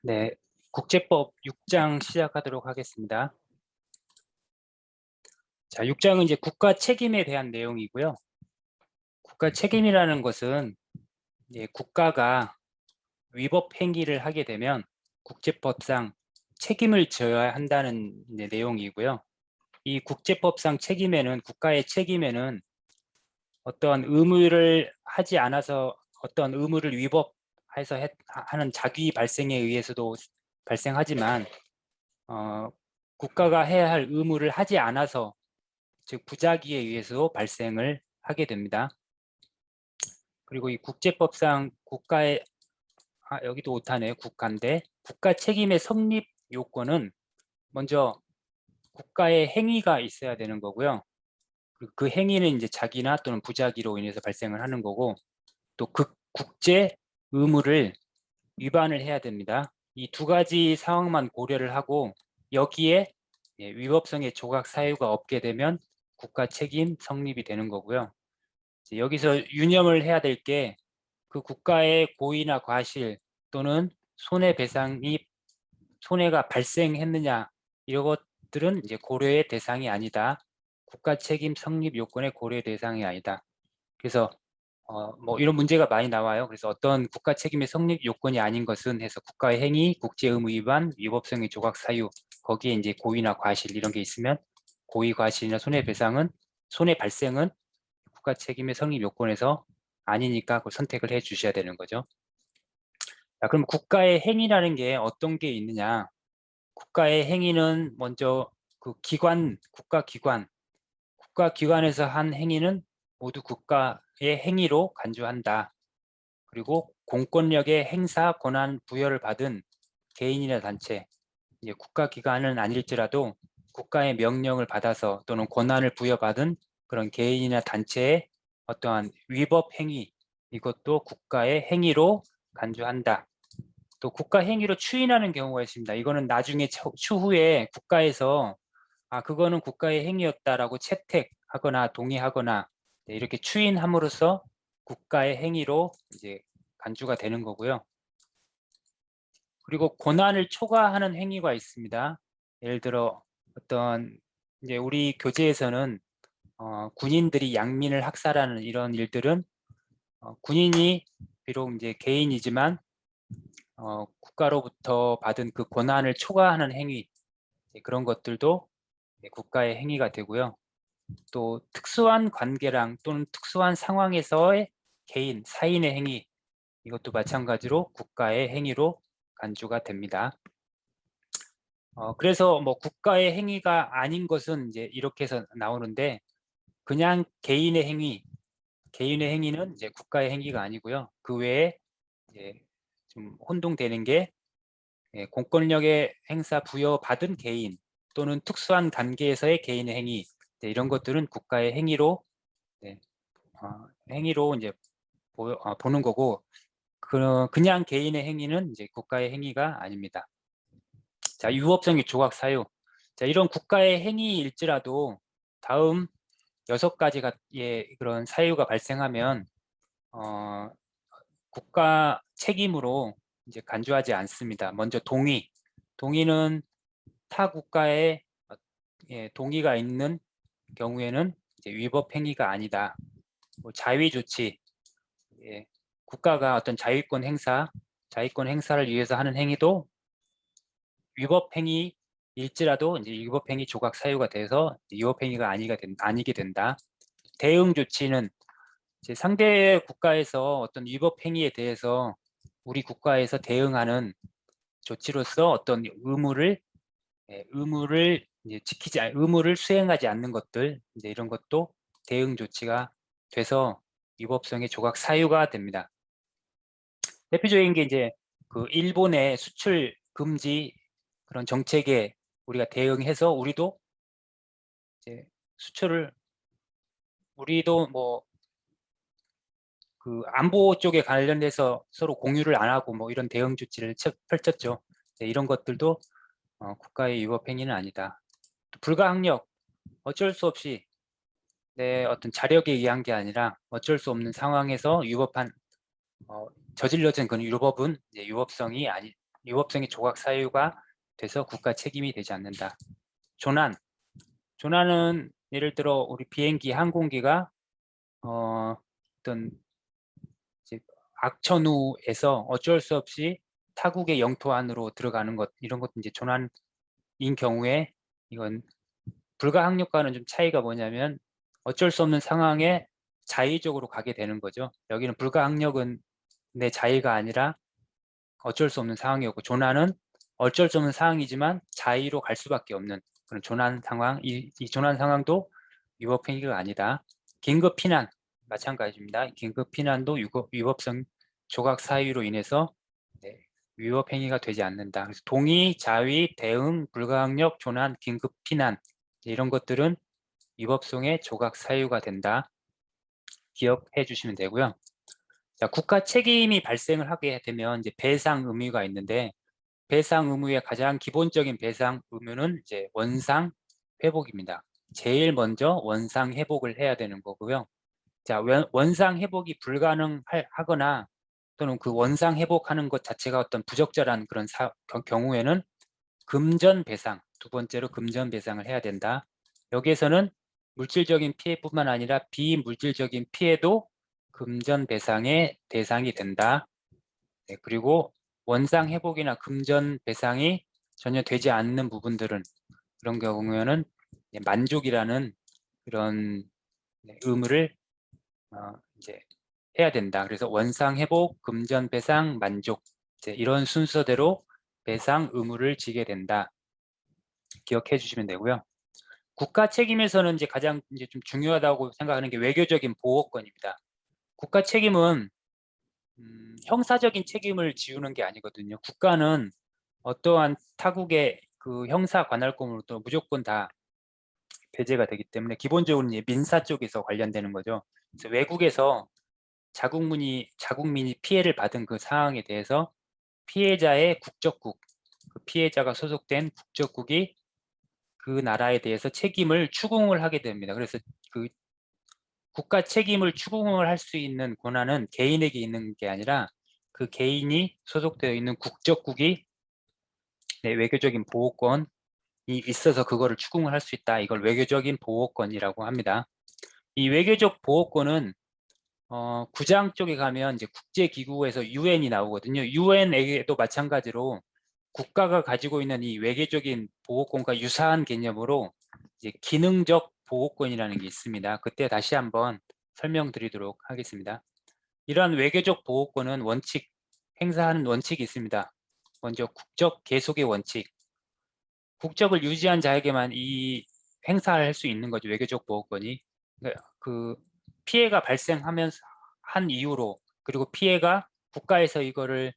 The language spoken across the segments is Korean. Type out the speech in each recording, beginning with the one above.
네, 국제법 6장 시작하도록 하겠습니다. 자, 6장은 이제 국가 책임에 대한 내용이고요. 국가 책임이라는 것은 국가가 위법 행위를 하게 되면 국제법상 책임을 져야 한다는 내용이고요. 이 국제법상 책임에는, 국가의 책임에는 어떠한 의무를 하지 않아서 어떤 의무를 위법해서 하는 자기 발생에 의해서도 발생하지만 국가가 해야 할 의무를 하지 않아서, 즉 부작위에 의해서 발생을 하게 됩니다. 그리고 이 국제법상 국가의 여기도 오타네요. 국가인데 국가 책임의 성립 요건은 먼저 국가의 행위가 있어야 되는 거고요. 그 행위는 이제 자기나 또는 부작위로 인해서 발생을 하는 거고, 또 그 국제 의무를 위반을 해야 됩니다. 이 두 가지 상황만 고려를 하고 여기에 위법성의 조각 사유가 없게 되면 국가 책임 성립이 되는 거고요. 여기서 유념을 해야 될 게, 그 국가의 고의나 과실 또는 손해가 발생했느냐, 이런 것들은 이제 고려의 대상이 아니다. 국가 책임 성립 요건의 고려 대상이 아니다. 그래서 뭐 이런 문제가 많이 나와요. 그래서 어떤 국가 책임의 성립 요건이 아닌 것은 해서 국가의 행위, 국제 의무 위반, 위법성의 조각 사유, 거기에 이제 고의나 과실 이런 게 있으면 고의 과실이나 손해 발생은 국가 책임의 성립 요건에서 아니니까 그걸 선택을 해 주셔야 되는 거죠. 자, 그럼 국가의 행위라는 게 어떤 게 있느냐? 국가의 행위는 먼저 그 국가기관에서 한 행위는 모두 국가의 행위로 간주한다. 그리고 공권력의 행사 권한 부여를 받은 개인이나 단체, 이제 국가기관은 아닐지라도 국가의 명령을 받아서 또는 권한을 부여받은 그런 개인이나 단체의 어떠한 위법 행위, 이것도 국가의 행위로 간주한다. 또 국가 행위로 추인하는 경우가 있습니다. 이거는 나중에 추후에 국가에서 그거는 국가의 행위였다라고 채택하거나 동의하거나 이렇게 추인함으로써 국가의 행위로 이제 간주가 되는 거고요. 그리고 권한을 초과하는 행위가 있습니다. 예를 들어 어떤 이제 우리 교재에서는 군인들이 양민을 학살하는 이런 일들은 군인이 비록 이제 개인이지만 국가로부터 받은 그 권한을 초과하는 행위, 그런 것들도 국가의 행위가 되고요. 또 특수한 관계랑 또는 특수한 상황에서의 개인, 사인의 행위, 이것도 마찬가지로 국가의 행위로 간주가 됩니다. 그래서 뭐 국가의 행위가 아닌 것은 이제 이렇게 해서 나오는데, 그냥 개인의 행위는 이제 국가의 행위가 아니고요. 그 외에 이제 좀 혼동되는 게 공권력의 행사 부여받은 개인 또는 특수한 관계에서의 개인의 행위, 이런 것들은 국가의 행위로 이제 보는 거고, 그냥 개인의 행위는 이제 국가의 행위가 아닙니다. 자, 유법성의 조각 사유. 자, 이런 국가의 행위일지라도 다음 6가지의 그런 사유가 발생하면 국가 책임으로 이제 간주하지 않습니다. 먼저 동의는 타 국가의 동의가 있는 경우에는 이제 위법 행위가 아니다. 뭐 자위 조치, 국가가 어떤 자위권 행사를 위해서 하는 행위도 위법 행위일지라도 이제 위법 행위 조각 사유가 돼서 위법 행위가 아니게 된다. 대응 조치는 이제 상대 국가에서 어떤 위법 행위에 대해서 우리 국가에서 대응하는 조치로서 어떤 의무를 의무를 수행하지 않는 것들, 이제 이런 것도 대응 조치가 돼서 위법성의 조각 사유가 됩니다. 대표적인 게 이제 그 일본의 수출 금지 그런 정책에 우리가 대응해서 우리도 뭐 그 안보 쪽에 관련해서 서로 공유를 안 하고 뭐 이런 대응 조치를 펼쳤죠. 이런 것들도 국가의 위법 행위는 아니다. 또 불가항력, 어쩔 수 없이 내 어떤 자력에 의한 게 아니라 어쩔 수 없는 상황에서 저질러진 그런 위법은 위법성이 위법성의 조각 사유가 돼서 국가 책임이 되지 않는다. 조난. 조난은 예를 들어 우리 비행기, 항공기가 어떤 악천후에서 어쩔 수 없이 타국의 영토 안으로 들어가는 것, 이런 것도 이제 조난인 경우에 이건 불가항력과는 좀 차이가 뭐냐면 어쩔 수 없는 상황에 자의적으로 가게 되는 거죠. 여기는 불가항력은 내 자의가 아니라 어쩔 수 없는 상황이었고, 조난은 어쩔 수 없는 상황이지만 자의로 갈 수밖에 없는 그런 조난 상황. 이 조난 상황도 위법 행위가 아니다. 긴급 피난 마찬가지입니다. 긴급 피난도 위법성 조각 사유로 인해서 위법 행위가 되지 않는다. 그래서 동의, 자위, 대응, 불가항력, 조난, 긴급 피난 이런 것들은 위법성의 조각 사유가 된다. 기억해 주시면 되고요. 자, 국가 책임이 발생을 하게 되면 이제 배상 의무가 있는데, 배상 의무의 가장 기본적인 배상 의무는 이제 원상 회복입니다. 제일 먼저 원상 회복을 해야 되는 거고요. 자, 원상 회복이 불가능하거나 또는 그 원상 회복하는 것 자체가 어떤 부적절한 그런 경우에는 금전 배상, 두 번째로 금전 배상을 해야 된다. 여기에서는 물질적인 피해뿐만 아니라 비물질적인 피해도 금전 배상의 대상이 된다. 네, 그리고 원상 회복이나 금전 배상이 전혀 되지 않는 부분들은 그런 경우에는 만족이라는 그런 의무를 이제 해야 된다. 그래서 원상 회복, 금전 배상, 만족 이런 순서대로 배상 의무를 지게 된다. 기억해 주시면 되고요. 국가 책임에서는 이제 가장 이제 좀 중요하다고 생각하는 게 외교적인 보호권입니다. 국가 책임은 형사적인 책임을 지우는 게 아니거든요. 국가는 어떠한 타국의 그 형사 관할권으로부터 무조건 다 배제가 되기 때문에 기본적으로 이제 민사 쪽에서 관련되는 거죠. 그래서 외국에서 자국민이 피해를 받은 그 상황에 대해서 피해자의 국적국, 그 피해자가 소속된 국적국이 그 나라에 대해서 책임을 추궁을 하게 됩니다. 그래서 그 국가 책임을 추궁을 할 수 있는 권한은 개인에게 있는 게 아니라 그 개인이 소속되어 있는 국적국이 외교적인 보호권이 있어서 그거를 추궁을 할 수 있다. 이걸 외교적인 보호권이라고 합니다. 이 외교적 보호권은 9장 쪽에 가면 이제 국제기구에서 유엔이 나오거든요. 유엔에도 마찬가지로 국가가 가지고 있는 이 외교적인 보호권과 유사한 개념으로 이제 기능적 보호권이라는 게 있습니다. 그때 다시 한번 설명드리도록 하겠습니다. 이러한 외교적 보호권은 행사하는 원칙이 있습니다. 먼저 국적 계속의 원칙. 국적을 유지한 자에게만 이 행사할 수 있는 거죠. 외교적 보호권이. 그 피해가 발생하면서 한 이후로, 그리고 피해가 국가에서 이거를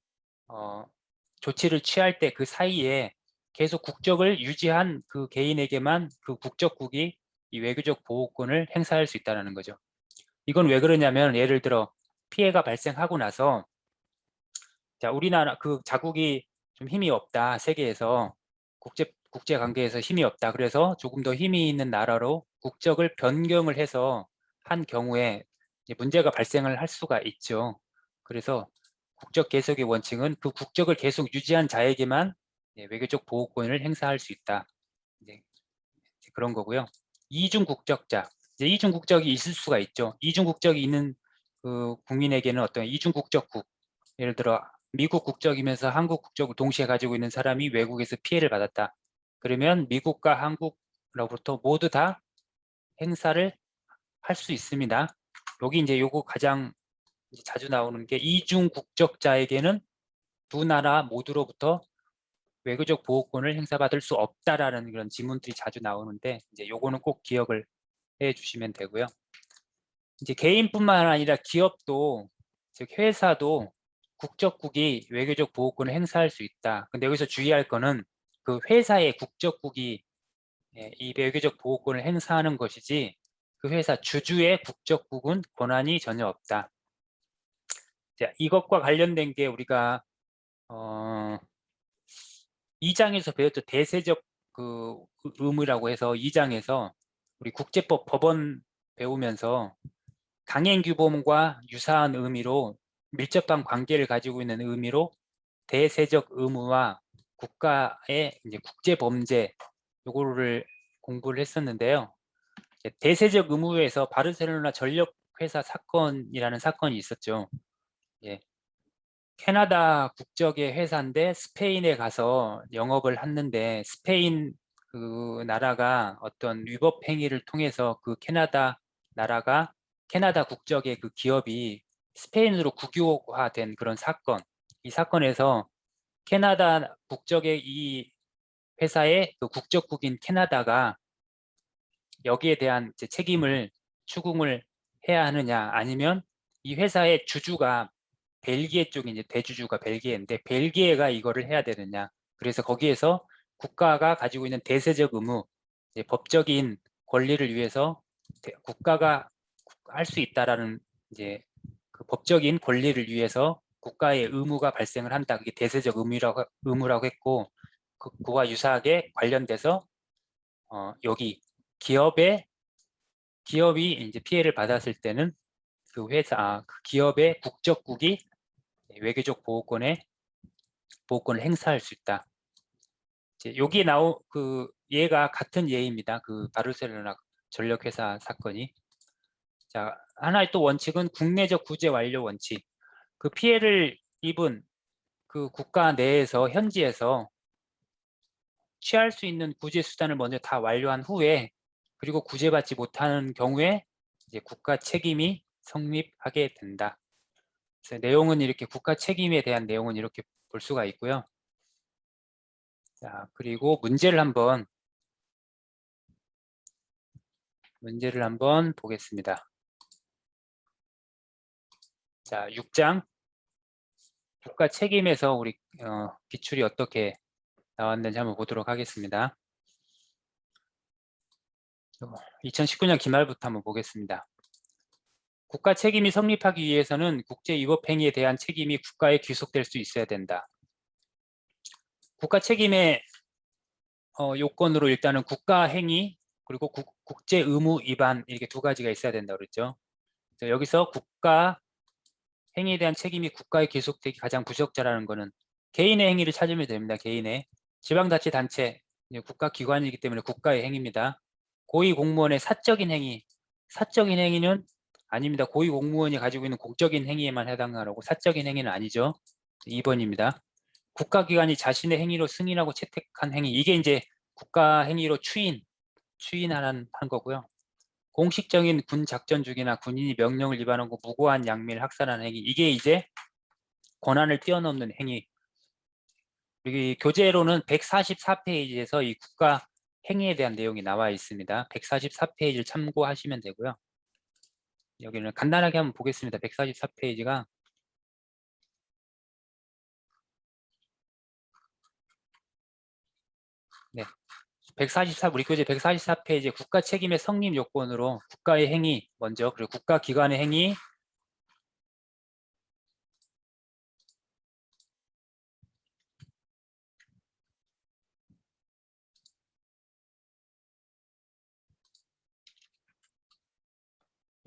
조치를 취할 때 그 사이에 계속 국적을 유지한 그 개인에게만 그 국적국이 이 외교적 보호권을 행사할 수 있다는 거죠. 이건 왜 그러냐면, 예를 들어 피해가 발생하고 나서 자, 우리나라 그 자국이 좀 힘이 없다, 세계에서 국제 관계에서 힘이 없다, 그래서 조금 더 힘이 있는 나라로 국적을 변경을 해서 한 경우에 문제가 발생을 할 수가 있죠. 그래서 국적 계속의 원칙은 그 국적을 계속 유지한 자에게만 외교적 보호권을 행사할 수 있다. 그런 거고요. 이중 국적자, 이중 국적이 있을 수가 있죠. 이중 국적이 있는 그 국민에게는 어떤 이중 국적국, 예를 들어 미국 국적이면서 한국 국적을 동시에 가지고 있는 사람이 외국에서 피해를 받았다. 그러면 미국과 한국으로부터 모두 다 행사를 할 수 있습니다. 여기 이제 요거 가장 자주 나오는 게 이중 국적자에게는 두 나라 모두로부터 외교적 보호권을 행사받을 수 없다라는 그런 지문들이 자주 나오는데, 이제 요거는 꼭 기억을 해 주시면 되고요. 이제 개인뿐만 아니라 기업도, 즉 회사도 국적국이 외교적 보호권을 행사할 수 있다. 근데 여기서 주의할 거는 그 회사의 국적국이 이 외교적 보호권을 행사하는 것이지 그 회사 주주의 국적국은 권한이 전혀 없다. 자, 이것과 관련된 게 우리가 2장에서 배웠죠. 대세적 그 의무라고 해서 2장에서 우리 국제법 법원 배우면서 강행규범과 유사한 의미로 밀접한 관계를 가지고 있는 의미로 대세적 의무와 국가의 이제 국제 범죄 요거를 공부를 했었는데요. 대세적 의무에서 바르셀로나 전력 회사 사건이라는 사건이 있었죠. 예. 캐나다 국적의 회사인데 스페인에 가서 영업을 했는데 스페인 그 나라가 어떤 위법 행위를 통해서 그 캐나다 나라가 캐나다 국적의 그 기업이 스페인으로 국유화된 그런 사건. 이 사건에서 캐나다 국적의 이 회사의 그 국적국인 캐나다가 여기에 대한 이제 책임을 추궁을 해야 하느냐, 아니면 이 회사의 주주가 벨기에 쪽이 이제 대주주가 벨기에인데 벨기에가 이거를 해야 되느냐. 그래서 거기에서 국가가 가지고 있는 대세적 의무, 이제 법적인 권리를 위해서 국가가 할 수 있다라는 이제 그 법적인 권리를 위해서 국가의 의무가 발생을 한다. 그게 대세적 의무라고 했고, 그와 유사하게 관련돼서 여기 기업이 이제 피해를 받았을 때는 그 그 기업의 국적국이 외교적 보호권을 행사할 수 있다. 이제 여기 얘가 같은 예입니다. 그 바르셀로나 전력회사 사건이. 자, 하나의 또 원칙은 국내적 구제 완료 원칙. 그 피해를 입은 그 국가 내에서 현지에서 취할 수 있는 구제 수단을 먼저 다 완료한 후에, 그리고 구제받지 못하는 경우에 이제 국가 책임이 성립하게 된다. 그래서 내용은 이렇게 국가 책임에 대한 내용은 이렇게 볼 수가 있고요. 자, 그리고 문제를 한번 보겠습니다. 자, 6장 국가 책임에서 우리 기출이 어떻게 나왔는지 한번 보도록 하겠습니다. 2019년 기말부터 한번 보겠습니다. 국가 책임이 성립하기 위해서는 국제 위법 행위에 대한 책임이 국가에 귀속될 수 있어야 된다. 국가 책임의 요건으로 일단은 국가 행위 그리고 국제 의무 위반, 이렇게 두 가지가 있어야 된다 그랬죠. 여기서 국가 행위에 대한 책임이 국가에 귀속되기 가장 부적절하는 거는 개인의 행위를 찾으면 됩니다. 개인의. 지방자치단체, 국가기관이기 때문에 국가의 행위입니다. 고위공무원의 사적인 행위는 아닙니다. 고위공무원이 가지고 있는 공적인 행위에만 해당하고 사적인 행위는 아니죠. 2번입니다. 국가기관이 자신의 행위로 승인하고 채택한 행위, 이게 이제 국가 행위로 추인하는 거고요. 공식적인 군 작전 중이나 군인이 명령을 위반하고 무고한 양미를 학살하는 행위, 이게 이제 권한을 뛰어넘는 행위. 여기 교재로는 144페이지에서 이 국가 행위에 대한 내용이 나와 있습니다. 144페이지를 참고하시면 되고요. 여기는 간단하게 한번 보겠습니다. 144페이지가 네, 우리 교재 144페이지 국가 책임의 성립 요건으로 국가의 행위 먼저, 그리고 국가기관의 행위,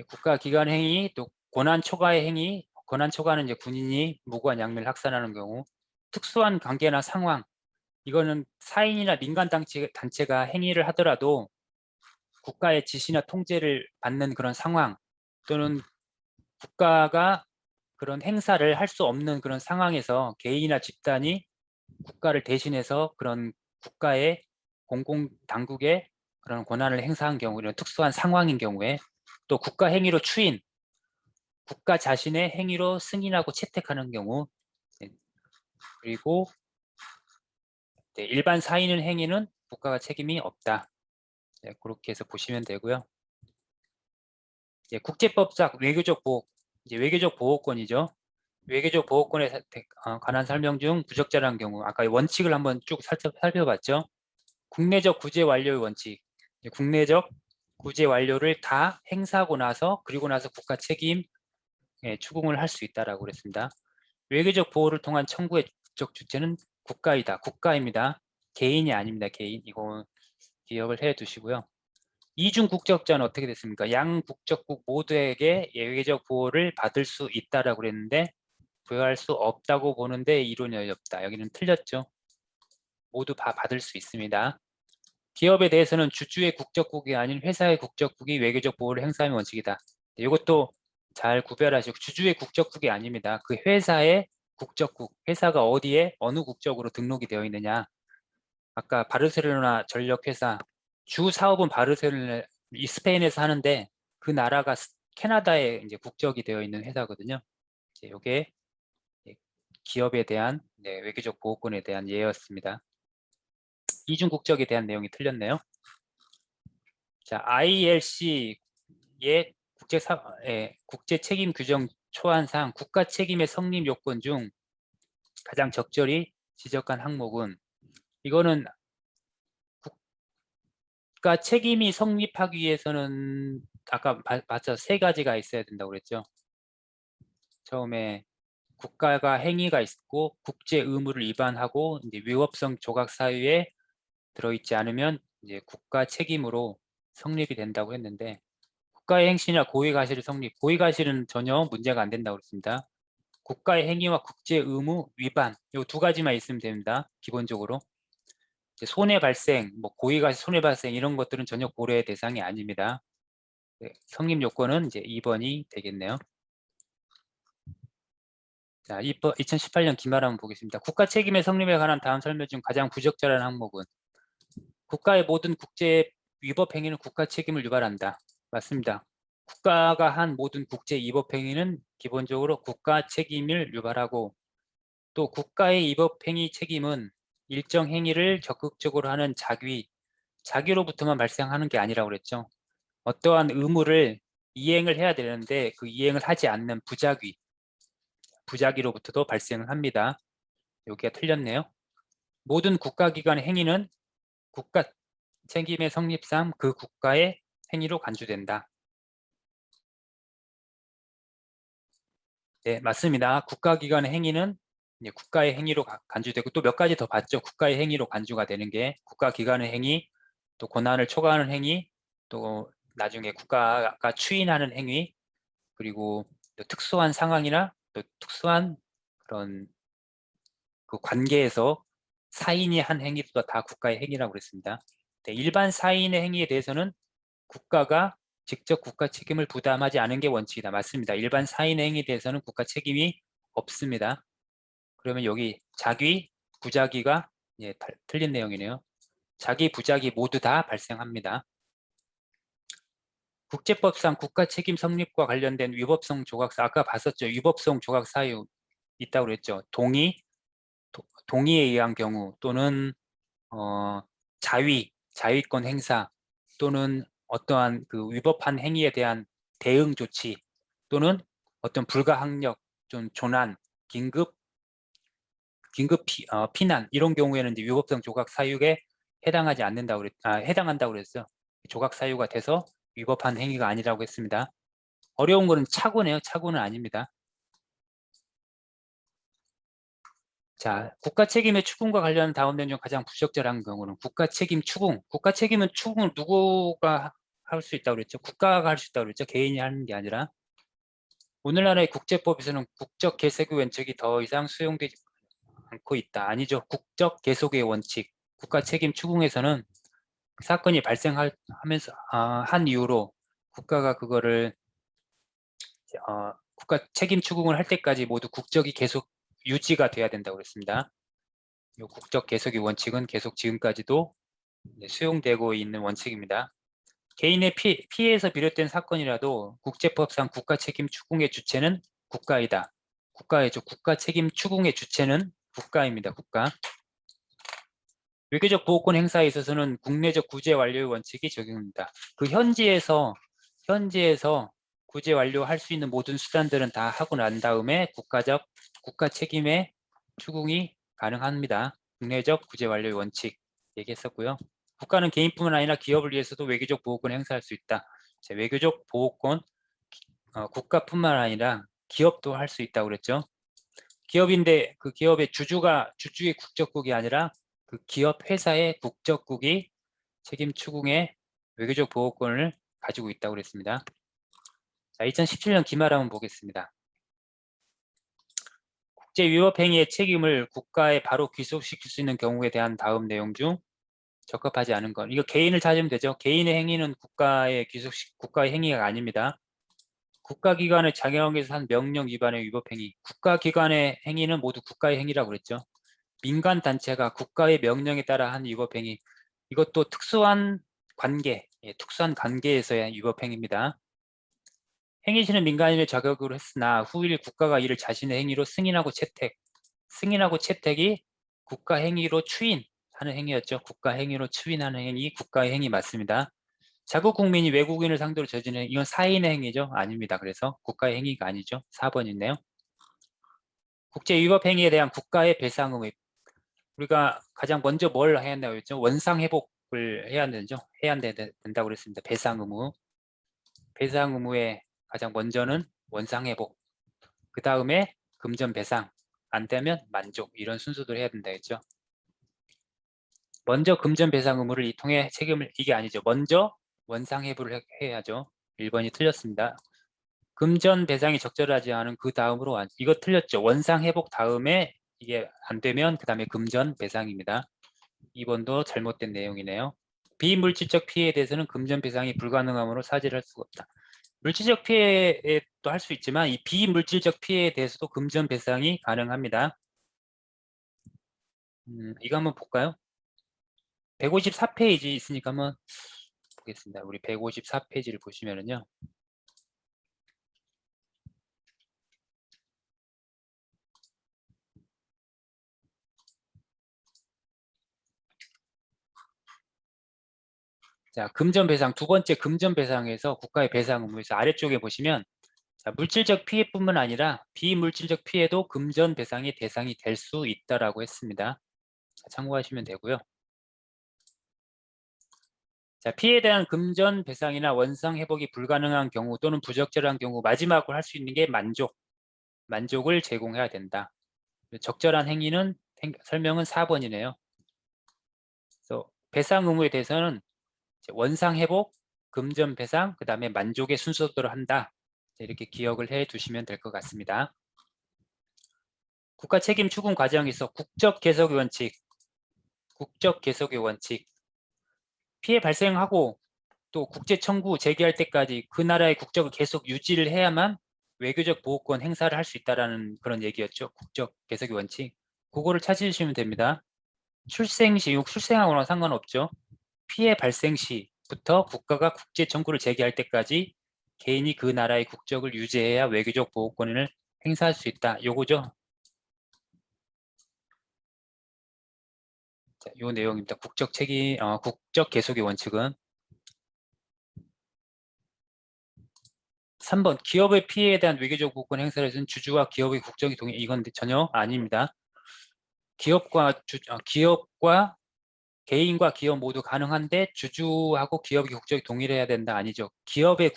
국가기관 행위, 또 권한 초과의 행위. 권한 초과는 이제 군인이 무고한 양미를 학살하는 경우. 특수한 관계나 상황, 이거는 사인이나 민간 단체가 행위를 하더라도 국가의 지시나 통제를 받는 그런 상황, 또는 국가가 그런 행사를 할 수 없는 그런 상황에서 개인이나 집단이 국가를 대신해서 그런 국가의 공공당국의 그런 권한을 행사한 경우, 이런 특수한 상황인 경우에, 또 국가 행위로 국가 자신의 행위로 승인하고 채택하는 경우, 그리고 일반 사인의 행위는 국가가 책임이 없다. 그렇게 해서 보시면 되고요. 국제법상 외교적 보호, 외교적 보호권이죠. 외교적 보호권에 관한 설명 중 부적절한 경우, 아까 원칙을 한번 쭉 살펴봤죠. 국내적 구제 완료의 원칙, 국내적 구제 완료를 다 행사하고 나서, 그리고 나서 국가 책임 추궁을 할 수 있다라고 그랬습니다. 외교적 보호를 통한 청구의 적 주체는 국가입니다. 개인이 아닙니다. 개인. 이거 기억을 해 두시고요. 이중 국적자는 어떻게 됐습니까? 양 국적국 모두에게 외교적 보호를 받을 수 있다라고 그랬는데, 부여할 수 없다고 보는데 이론이 어렵다. 여기는 틀렸죠. 모두 다 받을 수 있습니다. 기업에 대해서는 주주의 국적국이 아닌 회사의 국적국이 외교적 보호를 행사하는 원칙이다. 이것도 잘 구별하시고, 주주의 국적국이 아닙니다. 그 회사의 국적국, 회사가 어디에 어느 국적으로 등록이 되어 있느냐. 아까 바르셀로나 전력회사 주 사업은 바르셀로나 스페인에서 하는데 그 나라가 캐나다에 이제 국적이 되어 있는 회사거든요. 이게 기업에 대한 외교적 보호권에 대한 예였습니다. 이중 국적에 대한 내용이 틀렸네요. 자, ILC의 국제 책임 규정 초안상 국가 책임의 성립 요건 중 가장 적절히 지적한 항목은, 이거는 국가 책임이 성립하기 위해서는 아까 봤죠? 세 가지가 있어야 된다고 그랬죠. 처음에 국가가 행위가 있고 국제 의무를 위반하고 이제 위법성 조각 사유에 들어있지 않으면 이제 국가 책임으로 성립이 된다고 했는데, 국가의 행실이나 고의가실의 성립, 고의가실은 전혀 문제가 안 된다고 그랬습니다. 국가의 행위와 국제 의무 위반, 이 두 가지만 있으면 됩니다. 기본적으로 이제 손해 발생, 뭐 고의가실 손해 발생 이런 것들은 전혀 고려의 대상이 아닙니다. 성립 요건은 이제 2번이 되겠네요. 자, 2018년 기말 한번 보겠습니다. 국가 책임의 성립에 관한 다음 설명 중 가장 부적절한 항목은, 국가의 모든 국제 위법 행위는 국가 책임을 유발한다. 맞습니다. 국가가 한 모든 국제 위법 행위는 기본적으로 국가 책임을 유발하고, 또 국가의 위법 행위 책임은 일정 행위를 적극적으로 하는 자기로부터만 발생하는 게 아니라고 그랬죠. 어떠한 의무를 이행을 해야 되는데 그 이행을 하지 않는 부작위로부터도 발생을 합니다. 여기가 틀렸네요. 모든 국가기관의 행위는 국가 책임의 성립상 그 국가의 행위로 간주된다. 네, 맞습니다. 국가기관의 행위는 국가의 행위로 간주되고, 또 몇 가지 더 봤죠. 국가의 행위로 간주가 되는 게 국가기관의 행위, 또 권한을 초과하는 행위, 또 나중에 국가가 추인하는 행위, 그리고 또 특수한 상황이나 또 특수한 그런 그 관계에서 사인이 한 행위도 다 국가의 행위라고 그랬습니다. 네, 일반 사인의 행위에 대해서는 국가가 직접 국가 책임을 부담하지 않은 게 원칙이다. 맞습니다. 일반 사인의 행위에 대해서는 국가 책임이 없습니다. 그러면 여기 자기, 부작위가 틀린 내용이네요. 자기, 부작위 모두 다 발생합니다. 국제법상 국가 책임 성립과 관련된 위법성 조각사, 아까 봤었죠. 위법성 조각 사유 있다고 그랬죠. 동의에 의한 경우, 또는 자위권 행사, 또는 어떠한 그 위법한 행위에 대한 대응 조치, 또는 어떤 불가항력, 좀 조난, 긴급 피난, 이런 경우에는 이제 위법성 조각 사유에 해당한다고 그랬어요. 조각 사유가 돼서 위법한 행위가 아니라고 했습니다. 어려운 거는 차고네요. 차고는 아닙니다. 자, 국가 책임의 추궁과 관련한 다음 내용 중 가장 부적절한 경우는 국가 책임 추궁. 국가 책임은 추궁을 누구가 할 수 있다고 그랬죠? 국가가 할 수 있다고 그랬죠? 개인이 하는 게 아니라. 오늘날의 국제법에서는 국적 개색의 원칙이 더 이상 수용되지 않고 있다. 아니죠. 국적 계속의 원칙. 국가 책임 추궁에서는 사건이 발생하면서 한 이후로 국가가 그거를 국가 책임 추궁을 할 때까지 모두 국적이 계속 유지가 돼야 된다고 그랬습니다. 이 국적 계속의 원칙은 계속 지금까지도 수용되고 있는 원칙입니다. 개인의 피해에서 비롯된 사건이라도 국제법상 국가 책임 추궁의 주체는 국가이다. 국가이죠. 국가 책임 추궁의 주체는 국가입니다. 국가. 외교적 보호권 행사에 있어서는 국내적 구제 완료의 원칙이 적용됩니다. 그 현지에서 구제 완료할 수 있는 모든 수단들은 다 하고 난 다음에 국가 책임의 추궁이 가능합니다. 국내적 구제 완료의 원칙 얘기했었고요. 국가는 개인뿐만 아니라 기업을 위해서도 외교적 보호권을 행사할 수 있다. 외교적 보호권, 국가뿐만 아니라 기업도 할 수 있다고 그랬죠. 기업인데 그 기업의 주주의 국적국이 아니라 그 기업 회사의 국적국이 책임 추궁의 외교적 보호권을 가지고 있다고 그랬습니다. 자, 2017년 기말 한번 보겠습니다. 국제 위법 행위의 책임을 국가에 바로 귀속시킬 수 있는 경우에 대한 다음 내용 중 적합하지 않은 것. 이거 개인을 찾으면 되죠. 개인의 행위는 국가의 국가의 행위가 아닙니다. 국가기관의 작용에서 한 명령 위반의 위법 행위. 국가기관의 행위는 모두 국가의 행위라고 그랬죠. 민간 단체가 국가의 명령에 따라 한 위법 행위. 이것도 특수한 관계, 특수한 관계에서의 위법 행위입니다. 행위시는 민간인의 자격으로 했으나 후일 국가가 이를 자신의 행위로 승인하고 채택. 승인하고 채택이 국가 행위로 추인하는 행위였죠. 국가 행위로 추인하는 행위, 국가의 행위 맞습니다. 자국 국민이 외국인을 상대로 저지른 이건 사인의 행위죠? 아닙니다. 그래서 국가의 행위가 아니죠. 4번 있네요. 국제 위법 행위에 대한 국가의 배상 의무. 우리가 가장 먼저 뭘 해야 한다고 했죠? 원상 회복을 해야 되죠. 해야 된다고 그랬습니다. 배상 의무. 배상 의무의 가장 먼저는 원상 회복. 그 다음에 금전 배상. 안 되면 만족. 이런 순서대로 해야 된다 했죠. 먼저 금전 배상 의무를 통해 책임을 이게 아니죠. 먼저 원상 회복을 해야죠. 1번이 틀렸습니다. 금전 배상이 적절하지 않은 그 다음으로 이거 틀렸죠. 원상 회복 다음에 이게 안 되면 그 다음에 금전 배상입니다. 2번도 잘못된 내용이네요. 비물질적 피해에 대해서는 금전 배상이 불가능하므로 사죄를 할 수가 없다. 물질적 피해도 할 수 있지만 이 비물질적 피해에 대해서도 금전 배상이 가능합니다. 이거 한번 볼까요? 154페이지 있으니까 한번 보겠습니다. 우리 154페이지를 보시면은요. 자, 금전 배상, 두 번째 금전 배상에서 국가의 배상 의무에서 아래쪽에 보시면 자, 물질적 피해뿐만 아니라 비물질적 피해도 금전 배상의 대상이 될 수 있다라고 했습니다. 자, 참고하시면 되고요. 자, 피해에 대한 금전 배상이나 원상 회복이 불가능한 경우 또는 부적절한 경우 마지막으로 할 수 있는 게 만족을 제공해야 된다. 적절한 행위는 설명은 4번이네요. 그래서 배상 의무에 대해서는 원상 회복, 금전 배상, 그 다음에 만족의 순서대로 한다. 이렇게 기억을 해 두시면 될 것 같습니다. 국가 책임 추궁 과정에서 국적 계속의 원칙, 피해 발생하고 또 국제 청구 제기할 때까지 그 나라의 국적을 계속 유지를 해야만 외교적 보호권 행사를 할 수 있다라는 그런 얘기였죠. 국적 계속의 원칙. 그거를 찾으시면 됩니다. 출생 시, 출생하거나 상관없죠. 피해 발생 시부터 국가가 국제 청구를 제기할 때까지 개인이 그 나라의 국적을 유지해야 외교적 보호권을 행사할 수 있다. 요거죠. 자, 요 내용입니다. 국적 계속의 원칙은 3번 기업의 피해에 대한 외교적 보호권 행사를 해서는 주주와 기업의 국적이 동의. 이건 전혀 아닙니다. 기업과 개인과 기업 모두 가능한데 주주하고 기업의 국적이 동일해야 된다 아니죠. 기업의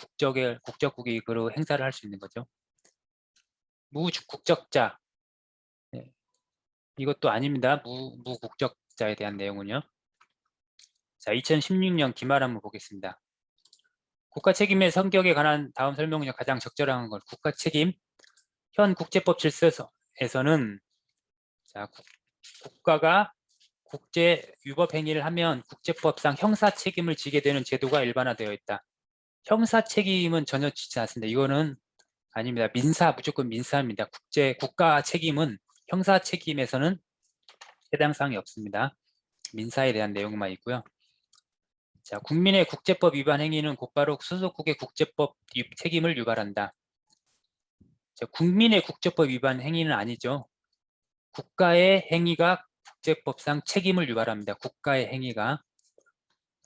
국적국이 그 행사를 할 수 있는 거죠. 무국적자 이것도 아닙니다. 무국적자에 대한 내용은요. 자, 2016년 기말 한번 보겠습니다. 국가 책임의 성격에 관한 다음 설명은 가장 적절한 것. 국가 책임 현 국제법 질서에서는 자, 국가가 국제 위법 행위를 하면 국제법상 형사 책임을 지게 되는 제도가 일반화되어 있다. 형사 책임은 전혀 지지 않습니다. 이거는 아닙니다. 무조건 민사입니다. 국가 책임은 형사 책임에서는 해당 사항이 없습니다. 민사에 대한 내용만 있고요. 자, 국민의 국제법 위반 행위는 곧바로 소속국의 국제법 책임을 유발한다. 자, 국민의 국제법 위반 행위는 아니죠. 국가의 행위가 국제법상 책임을 유발합니다. 국가의 행위가.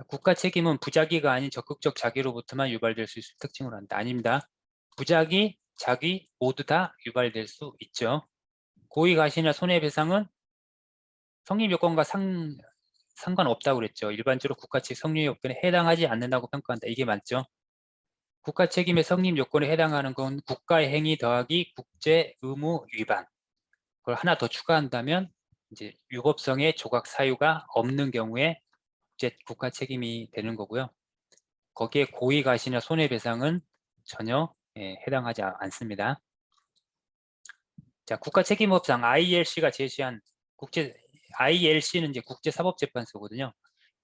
국가 책임은 부작위가 아닌 적극적 자기로부터만 유발될 수 있을 특징으로 한다. 아닙니다. 부작위, 자기 모두 다 유발될 수 있죠. 고의 가시나 손해배상은 성립 요건과 상관없다고 그랬죠. 일반적으로 국가 책 성립 요건에 해당하지 않는다고 평가한다. 이게 맞죠? 국가 책임의 성립 요건에 해당하는 건 국가의 행위 더하기 국제 의무 위반. 그걸 하나 더 추가한다면 이제 유법성의 조각 사유가 없는 경우에 국가 책임이 되는 거고요. 거기에 고의 가시나 손해배상은 전혀 해당하지 않습니다. 자, 국가책임법상 ILC가 제시한 ILC는 이제 국제사법재판소거든요.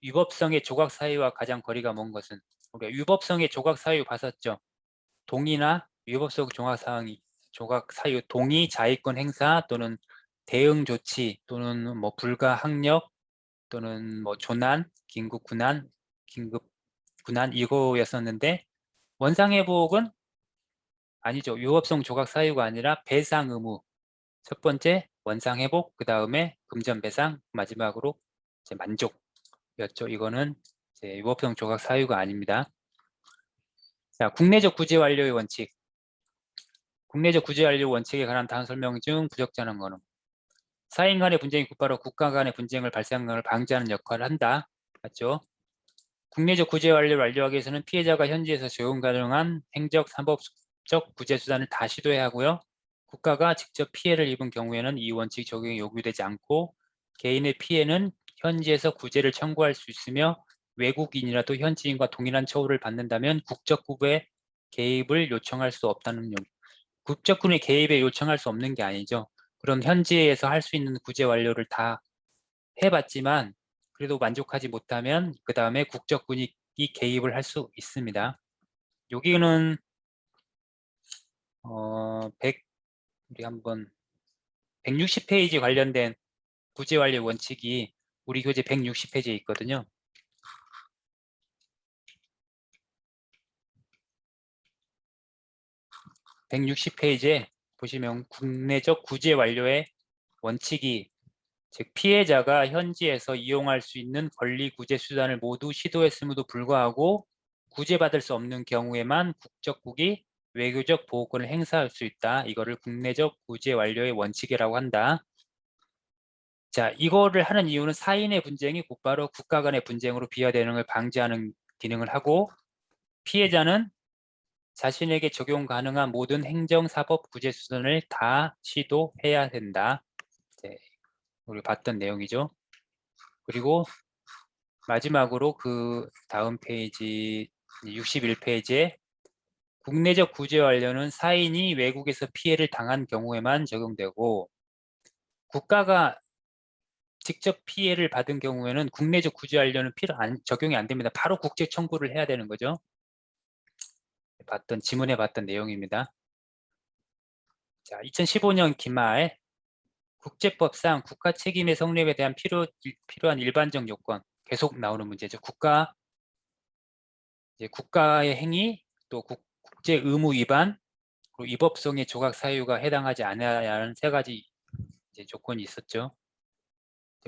위법성의 조각 사유와 가장 거리가 먼 것은, 우리가 위법성의 조각 사유 봤었죠. 동의나 위법성 조각 사유, 동의, 자위권 행사 또는 대응 조치 또는 뭐 불가 항력 또는 뭐 조난, 긴급 군안 이거였었는데, 원상회복은 아니죠. 위법성 조각 사유가 아니라 배상 의무. 첫 번째 원상회복, 그 다음에 금전배상, 마지막으로 이제 만족이었죠. 이거는 이제 위법성 조각 사유가 아닙니다. 자, 국내적 구제 완료의 원칙. 국내적 구제 완료 원칙에 관한 다음 설명 중 부적절한 거는, 사인 간의 분쟁이 곧바로 국가 간의 분쟁을 발생하는 걸 방지하는 역할을 한다. 맞죠? 국내적 구제 완료를 완료하기 위해서는 피해자가 현지에서 적용 가능한 행적, 사법적 구제 수단을 다 시도해야 하고요. 국가가 직접 피해를 입은 경우에는 이 원칙 적용이 요구되지 않고, 개인의 피해는 현지에서 구제를 청구할 수 있으며, 외국인이라도 현지인과 동일한 처우를 받는다면 국적국의 개입을 요청할 수 없다는 점. 국적군의 개입에 요청할 수 없는 게 아니죠. 그럼 현지에서 할 수 있는 구제 완료를 다 해봤지만 그래도 만족하지 못하면 그 다음에 국적군이 개입을 할 수 있습니다. 여기는 100, 우리 한번 160페이지 관련된 구제 완료 원칙이 우리 교재 160페이지에 있거든요. (160페이지에) 보시면 국내적 구제 완료의 원칙이, 즉 피해자가 현지에서 이용할 수 있는 권리 구제 수단을 모두 시도했음에도 불구하고 구제받을 수 없는 경우에만 국적국이 외교적 보호권을 행사할 수 있다. 이거를 국내적 구제 완료의 원칙이라고 한다. 자, 이거를 하는 이유는 사인의 분쟁이 곧바로 국가 간의 분쟁으로 비화되는 걸 방지하는 기능을 하고, 피해자는 자신에게 적용 가능한 모든 행정사법 구제 수단을 다 시도해야 된다. 네, 우리 봤던 내용이죠. 그리고 마지막으로 그 다음 페이지 61페이지에 국내적 구제 완료는 사인이 외국에서 피해를 당한 경우에만 적용되고, 국가가 직접 피해를 받은 경우에는 국내적 구제 완료는 적용이 안 됩니다. 바로 국제 청구를 해야 되는 거죠. 지문에 봤던 내용입니다. 자, 2015년 기말 국제법상 국가 책임의 성립에 대한 필요한 일반적 요건, 계속 나오는 문제죠. 국가의 행위, 또 국제 의무 위반, 그리고 위법성의 조각 사유가 해당하지 않아야 하는 세 가지 조건이 있었죠.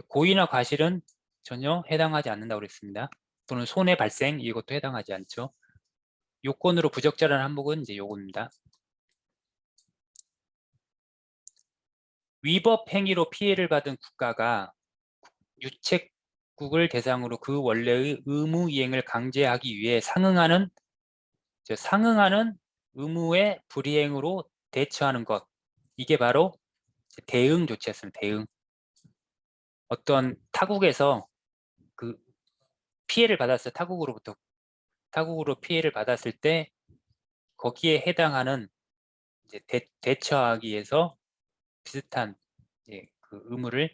고의나 과실은 전혀 해당하지 않는다고 그랬습니다. 또는 손해 발생, 이것도 해당하지 않죠. 요건으로 부적절한 항목은 이제 요겁니다. 위법 행위로 피해를 받은 국가가 유책국을 대상으로 그 원래의 의무 이행을 강제하기 위해 상응하는 의무의 불이행으로 대처하는 것, 이게 바로 대응 조치였습니다. 대응. 어떤 타국에서 그 피해를 받았어요. 타국으로 피해를 받았을 때 거기에 해당하는 이제 대처하기 위해서 비슷한 그 의무를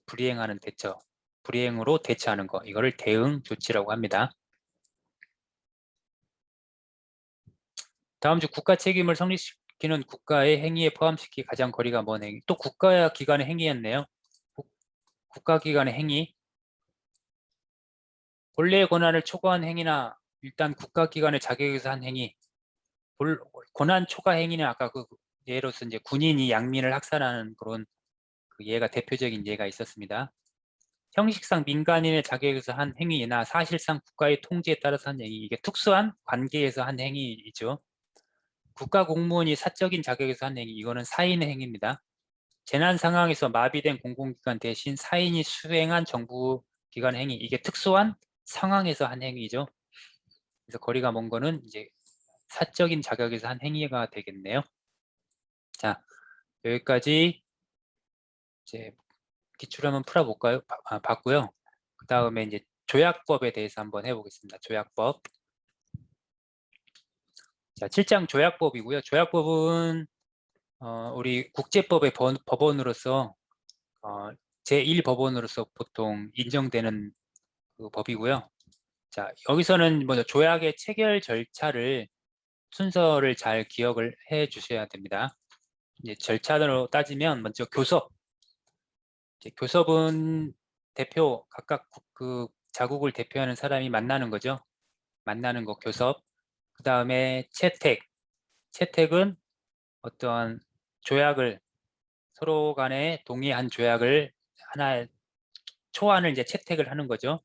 불이행으로 대처하는 거, 이거를 대응 조치라고 합니다. 다음 주 국가 책임을 성립시키는 국가의 행위에 포함시키 가장 거리가 먼 행위. 또 국가 기관의 행위였네요. 국가기관의 행위, 본래의 권한을 초과한 행위나 일단 국가기관의 자격에서 한 행위, 권한 초과 행위는 아까 그 예로서 이제 군인이 양민을 학살하는 그런 그 예가 대표적인 예가 있었습니다. 형식상 민간인의 자격에서 한 행위나 사실상 국가의 통제에 따라서 한 행위, 이게 특수한 관계에서 한 행위이죠. 국가 공무원이 사적인 자격에서 한 행위, 이거는 사인의 행위입니다. 재난 상황에서 마비된 공공기관 대신 사인이 수행한 정부기관 행위, 이게 특수한 상황에서 한 행위죠. 그래서 거리가 먼 거는 이제 사적인 자격에서 한 행위가 되겠네요. 자, 여기까지 이제 기출 한번 풀어볼까요? 봤고요. 그 다음에 이제 조약법에 대해서 한번 해보겠습니다. 조약법. 자, 7장 조약법이고요. 조약법은 우리 국제법의 법원으로서 제1법원으로서 보통 인정되는 그 법이고요. 자, 여기서는 먼저 조약의 체결 절차를 순서를 잘 기억을 해 주셔야 됩니다. 이제 절차로 따지면 먼저 교섭. 이제 교섭은 대표 각각 그 자국을 대표하는 사람이 만나는 거죠. 만나는 거 교섭. 그 다음에 채택. 채택은 어떠한 조약을 서로 간에 동의한 조약을 하나 초안을 이제 채택을 하는 거죠.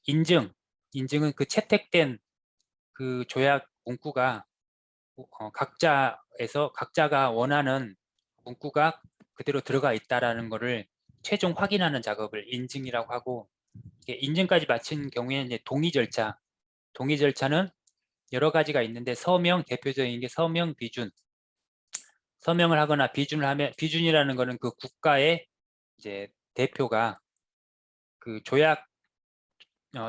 인증. 인증은 그 채택된 그 조약 문구가 각자가 원하는 문구가 그대로 들어가 있다라는 것을 최종 확인하는 작업을 인증이라고 하고, 인증까지 마친 경우에는 이제 동의 절차. 동의 절차는 여러 가지가 있는데 서명, 대표적인 게 서명, 비준. 서명을 하거나 비준을 하면, 비준이라는 거는 그 국가의 이제 대표가 그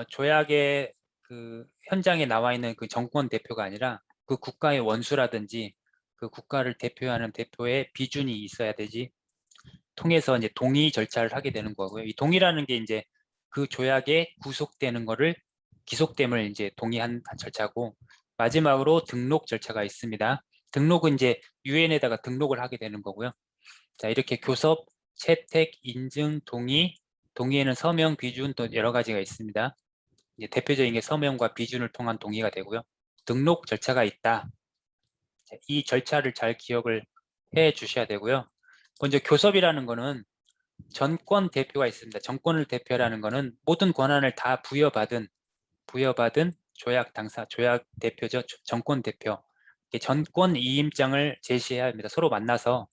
조약의 그 현장에 나와 있는 그 정권 대표가 아니라 그 국가의 원수라든지 그 국가를 대표하는 대표의 비준이 있어야 되지, 통해서 이제 동의 절차를 하게 되는 거고요. 이 동의라는 게 이제 그 조약에 구속되는 거를, 기속됨을 이제 동의한 절차고, 마지막으로 등록 절차가 있습니다. 등록은 이제 유엔에다가 등록을 하게 되는 거고요. 자, 이렇게 교섭, 채택, 인증, 동의, 동의에는 서명, 비준 또 여러 가지가 있습니다. 이제 대표적인 게 서명과 비준을 통한 동의가 되고요. 등록 절차가 있다. 자, 이 절차를 잘 기억을 해 주셔야 되고요. 먼저 교섭이라는 거는 전권 대표가 있습니다. 정권을 대표라는 거는 모든 권한을 다 부여받은 조약 당사, 조약 대표죠. 정권 대표. 전권 이임장을 제시해야 합니다. 서로 만나서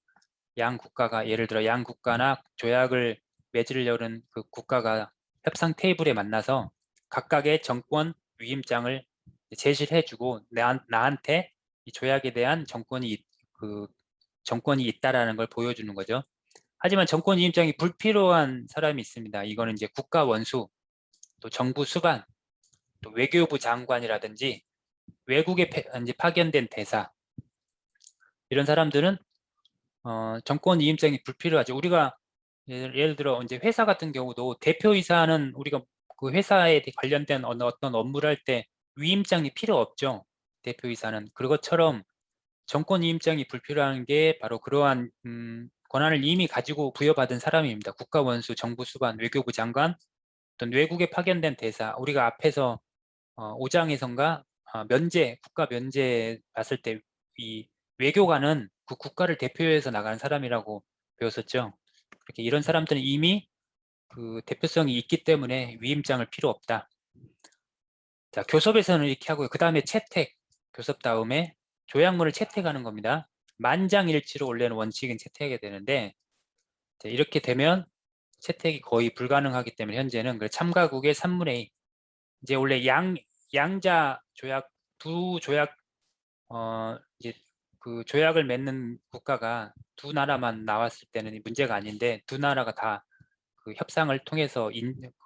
양 국가가, 예를 들어 양 국가나 조약을 맺으려는 그 국가가 협상 테이블에 만나서 각각의 정권 위임장을 제시를 해주고, 나한테 이 조약에 대한 정권이 있다라는 걸 보여주는 거죠. 하지만 정권 위임장이 불필요한 사람이 있습니다. 이거는 이제 국가 원수, 또 정부 수반, 또 외교부 장관이라든지 외국에 이제 파견된 대사, 이런 사람들은 정권 위임장이 불필요하죠. 우리가 예를 들어 이제 회사 같은 경우도 대표이사는 우리가 그 회사에 관련된 어떤 업무를 할 때 위임장이 필요 없죠. 대표이사는. 그것처럼 정권 위임장이 불필요한 게 바로 그러한 권한을 이미 가지고 부여받은 사람입니다. 국가원수, 정부 수반, 외교부 장관, 어떤 외국에 파견된 대사. 우리가 앞에서 5장에선가 국가 면제 봤을 때 이 외교관은 그 국가를 대표해서 나가는 사람이라고 배웠었죠. 그렇게 이런 사람들은 이미 그 대표성이 있기 때문에 위임장을 필요 없다. 자, 교섭에서는 이렇게 하고요. 그 다음에 채택, 교섭 다음에 조약문을 채택하는 겁니다. 만장일치로 원래는 원칙은 채택하게 되는데, 이렇게 되면 채택이 거의 불가능하기 때문에 현재는 참가국의 3분의 2, 이제 원래 양자 조약, 두 조약, 이제 그 조약을 맺는 국가가 두 나라만 나왔을 때는 문제가 아닌데, 두 나라가 다 그 협상을 통해서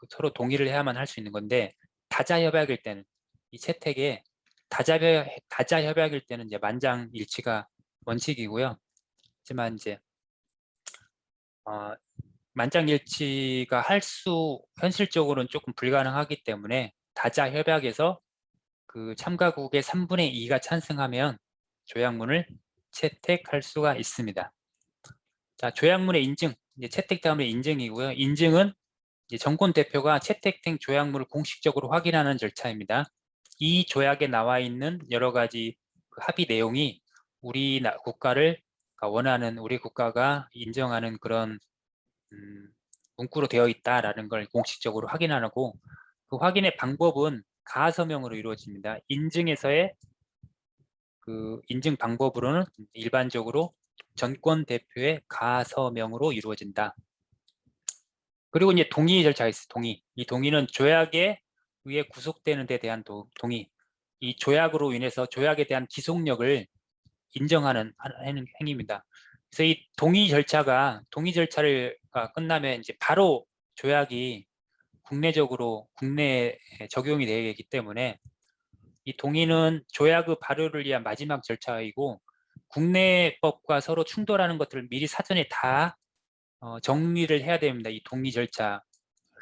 서로 동의를 해야만 할 수 있는 건데, 다자협약일 때는 이 채택에 다자협약일 때는 이제 만장일치가 원칙이고요. 하지만 이제 만장일치가 현실적으로는 조금 불가능하기 때문에 다자협약에서 그 참가국의 3분의 2가 찬성하면 조약문을 채택할 수가 있습니다. 자, 조약문의 인증, 이제 채택 다음에 인증이고요. 인증은 이제 정권 대표가 채택된 조약문을 공식적으로 확인하는 절차입니다. 이 조약에 나와 있는 여러 가지 그 합의 내용이 우리 국가가 인정하는 그런 문구로 되어 있다라는 걸 공식적으로 확인하고, 그 확인의 방법은 가서명으로 이루어집니다. 인증에서의 그 인증 방법으로는 일반적으로 전권 대표의 가서명으로 이루어진다. 그리고 이제 동의 절차가 있어요. 동의. 이 동의는 조약에 의해 구속되는 데 대한 동의. 이 조약으로 인해서 조약에 대한 기속력을 인정하는 행위입니다. 그래서 이 동의 절차를 끝나면 이제 바로 조약이 국내에 적용이 되기 때문에 이 동의는 조약의 발효를 위한 마지막 절차이고, 국내법과 서로 충돌하는 것들을 미리 사전에 다 정리를 해야 됩니다. 이 동의 절차를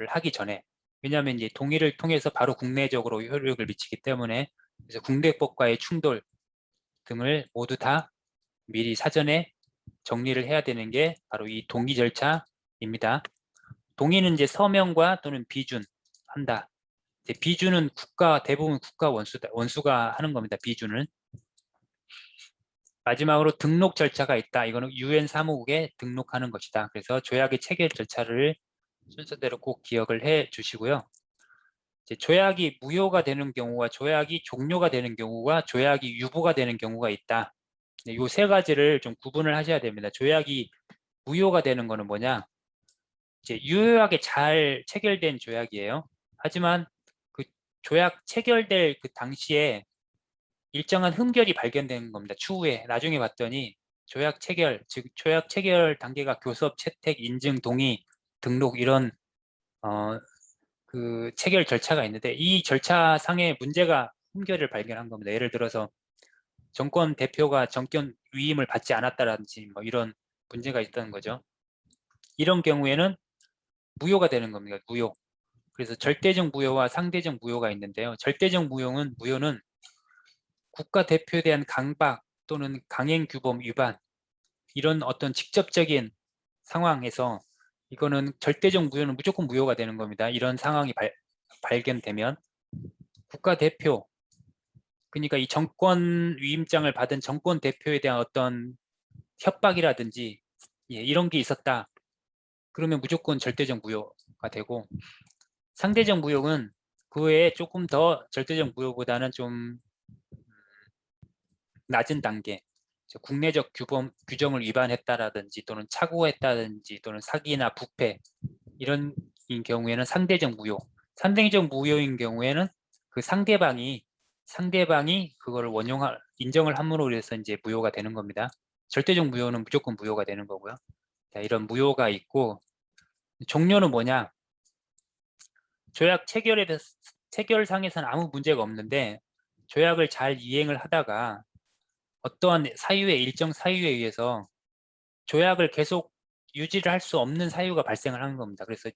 하기 전에. 왜냐하면 이제 동의를 통해서 바로 국내적으로 효력을 미치기 때문에, 그래서 국내법과의 충돌 등을 모두 다 미리 사전에 정리를 해야 되는 게 바로 이 동의 절차입니다. 동의는 이제 서명과 또는 비준 한다. 이제 비준은 대부분 국가 원수가 하는 겁니다. 비준은. 마지막으로 등록 절차가 있다. 이거는 UN 사무국에 등록하는 것이다. 그래서 조약의 체결 절차를 순서대로 꼭 기억을 해 주시고요. 이제 조약이 무효가 되는 경우와 조약이 종료가 되는 경우와 조약이 유보가 되는 경우가 있다. 이 세 가지를 좀 구분을 하셔야 됩니다. 조약이 무효가 되는 거는 뭐냐? 이제 유효하게 잘 체결된 조약이에요. 하지만 그 조약 체결될 그 당시에 일정한 흠결이 발견된 겁니다. 추후에 나중에 봤더니 조약 체결, 즉 조약 체결 단계가 교섭, 채택, 인증, 동의, 등록 이런 그 체결 절차가 있는데 이 절차상의 문제가 흠결을 발견한 겁니다. 예를 들어서 정권 대표가 정권 위임을 받지 않았다든지 뭐 이런 문제가 있다는 거죠. 이런 경우에는 무효가 되는 겁니다. 무효. 그래서 절대적 무효와 상대적 무효가 있는데요. 절대적 무효는 국가 대표에 대한 강박 또는 강행 규범 위반 이런 어떤 직접적인 상황에서 이거는 절대적 무효는 무조건 무효가 되는 겁니다. 이런 상황이 발견되면 국가 대표, 그러니까 이 정권 위임장을 받은 정권 대표에 대한 어떤 협박이라든지 이런 게 있었다. 그러면 무조건 절대적 무효가 되고, 상대적 무효는 그 외에 조금 더 절대적 무효보다는 좀 낮은 단계, 국내적 규정을 위반했다라든지 또는 착오했다든지 또는 사기나 부패 이런 경우에는 상대적 무효. 상대적 무효인 경우에는 그 상대방이 그거를 인정을 함으로 해서 이제 무효가 되는 겁니다. 절대적 무효는 무조건 무효가 되는 거고요. 자, 이런 무효가 있고, 종료는 뭐냐? 조약 체결상에서는 아무 문제가 없는데 조약을 잘 이행을 하다가 어떠한 일정 사유에 의해서 조약을 계속 유지를 할 수 없는 사유가 발생을 하는 겁니다. 그래서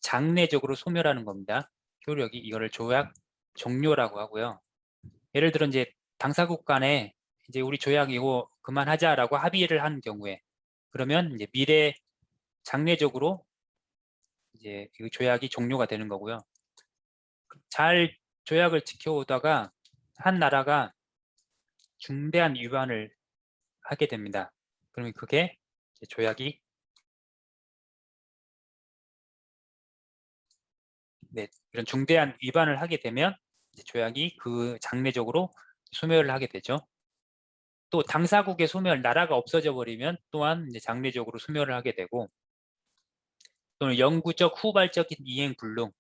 장래적으로 소멸하는 겁니다. 효력이. 이거를 조약 종료라고 하고요. 예를 들어 이제 당사국 간에 이제 우리 조약 이거 그만하자라고 합의를 한 경우에, 그러면 이제 장래적으로 이제 이 조약이 종료가 되는 거고요. 잘 조약을 지켜오다가 한 나라가 중대한 위반을 하게 됩니다. 그러면 그게 조약이 이런 중대한 위반을 하게 되면 조약이 그 장래적으로 소멸을 하게 되죠. 또 당사국의 소멸, 나라가 없어져 버리면 또한 이제 장래적으로 소멸을 하게 되고, 또는 영구적 후발적인 이행 불능.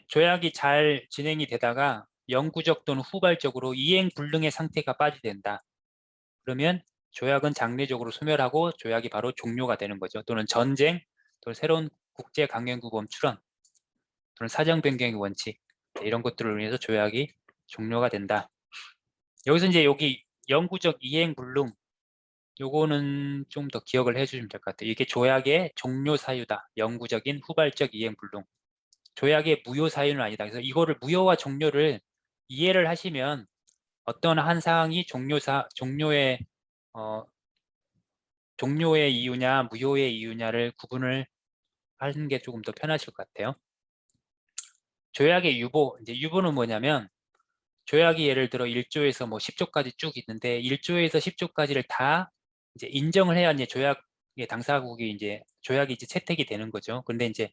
조약이 잘 진행이 되다가 영구적 또는 후발적으로 이행 불능의 상태가 빠지된다. 그러면 조약은 장래적으로 소멸하고 조약이 바로 종료가 되는 거죠. 또는 전쟁, 또는 새로운 국제 강행구범 출원, 또는 사정 변경의 원칙, 이런 것들을 위해서 조약이 종료가 된다. 여기서 이제 여기 영구적 이행 불능, 요거는 좀 더 기억을 해주시면 될 것 같아요. 이게 조약의 종료 사유다. 영구적인 후발적 이행 불능. 조약의 무효 사유는 아니다. 그래서 이거를 무효와 종료를 이해를 하시면 어떤 한 사항이 종료의 이유냐 무효의 이유냐를 구분을 하는 게 조금 더 편하실 것 같아요. 조약의 유보, 이제 유보는 뭐냐면 조약이 예를 들어 1조에서 뭐 10조까지 쭉 있는데 1조에서 10조까지를 다 이제 인정을 해야 이제 조약의 당사국이 이제 조약이 이제 채택이 되는 거죠. 근데 이제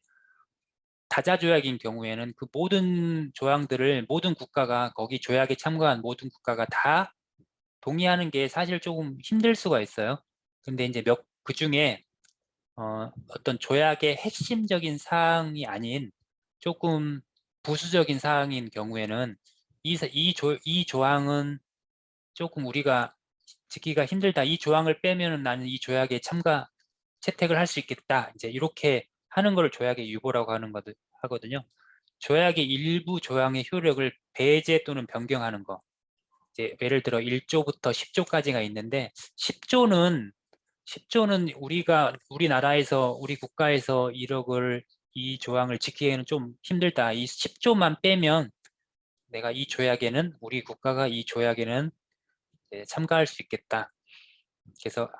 다자 조약인 경우에는 그 모든 조항들을 모든 국가가 거기 조약에 참가한 모든 국가가 다 동의하는 게 사실 조금 힘들 수가 있어요. 근데 이제 그 중에 어떤 조약의 핵심적인 사항이 아닌 조금 부수적인 사항인 경우에는 이 조항은 조금 우리가 지키기가 힘들다. 이 조항을 빼면은 나는 이 조약에 채택을 할 수 있겠다. 이제 이렇게 하는 걸 조약의 유보라고 하거든요. 조약의 일부 조항의 효력을 배제 또는 변경하는 거. 이제 예를 들어 1조부터 10조까지가 있는데 10조는 우리나라에서 우리 국가에서 1억을 이 조항을 지키기에는 좀 힘들다. 이 10조만 빼면 내가 이 조약에는 우리 국가가 이 조약에는 참가할 수 있겠다. 그래서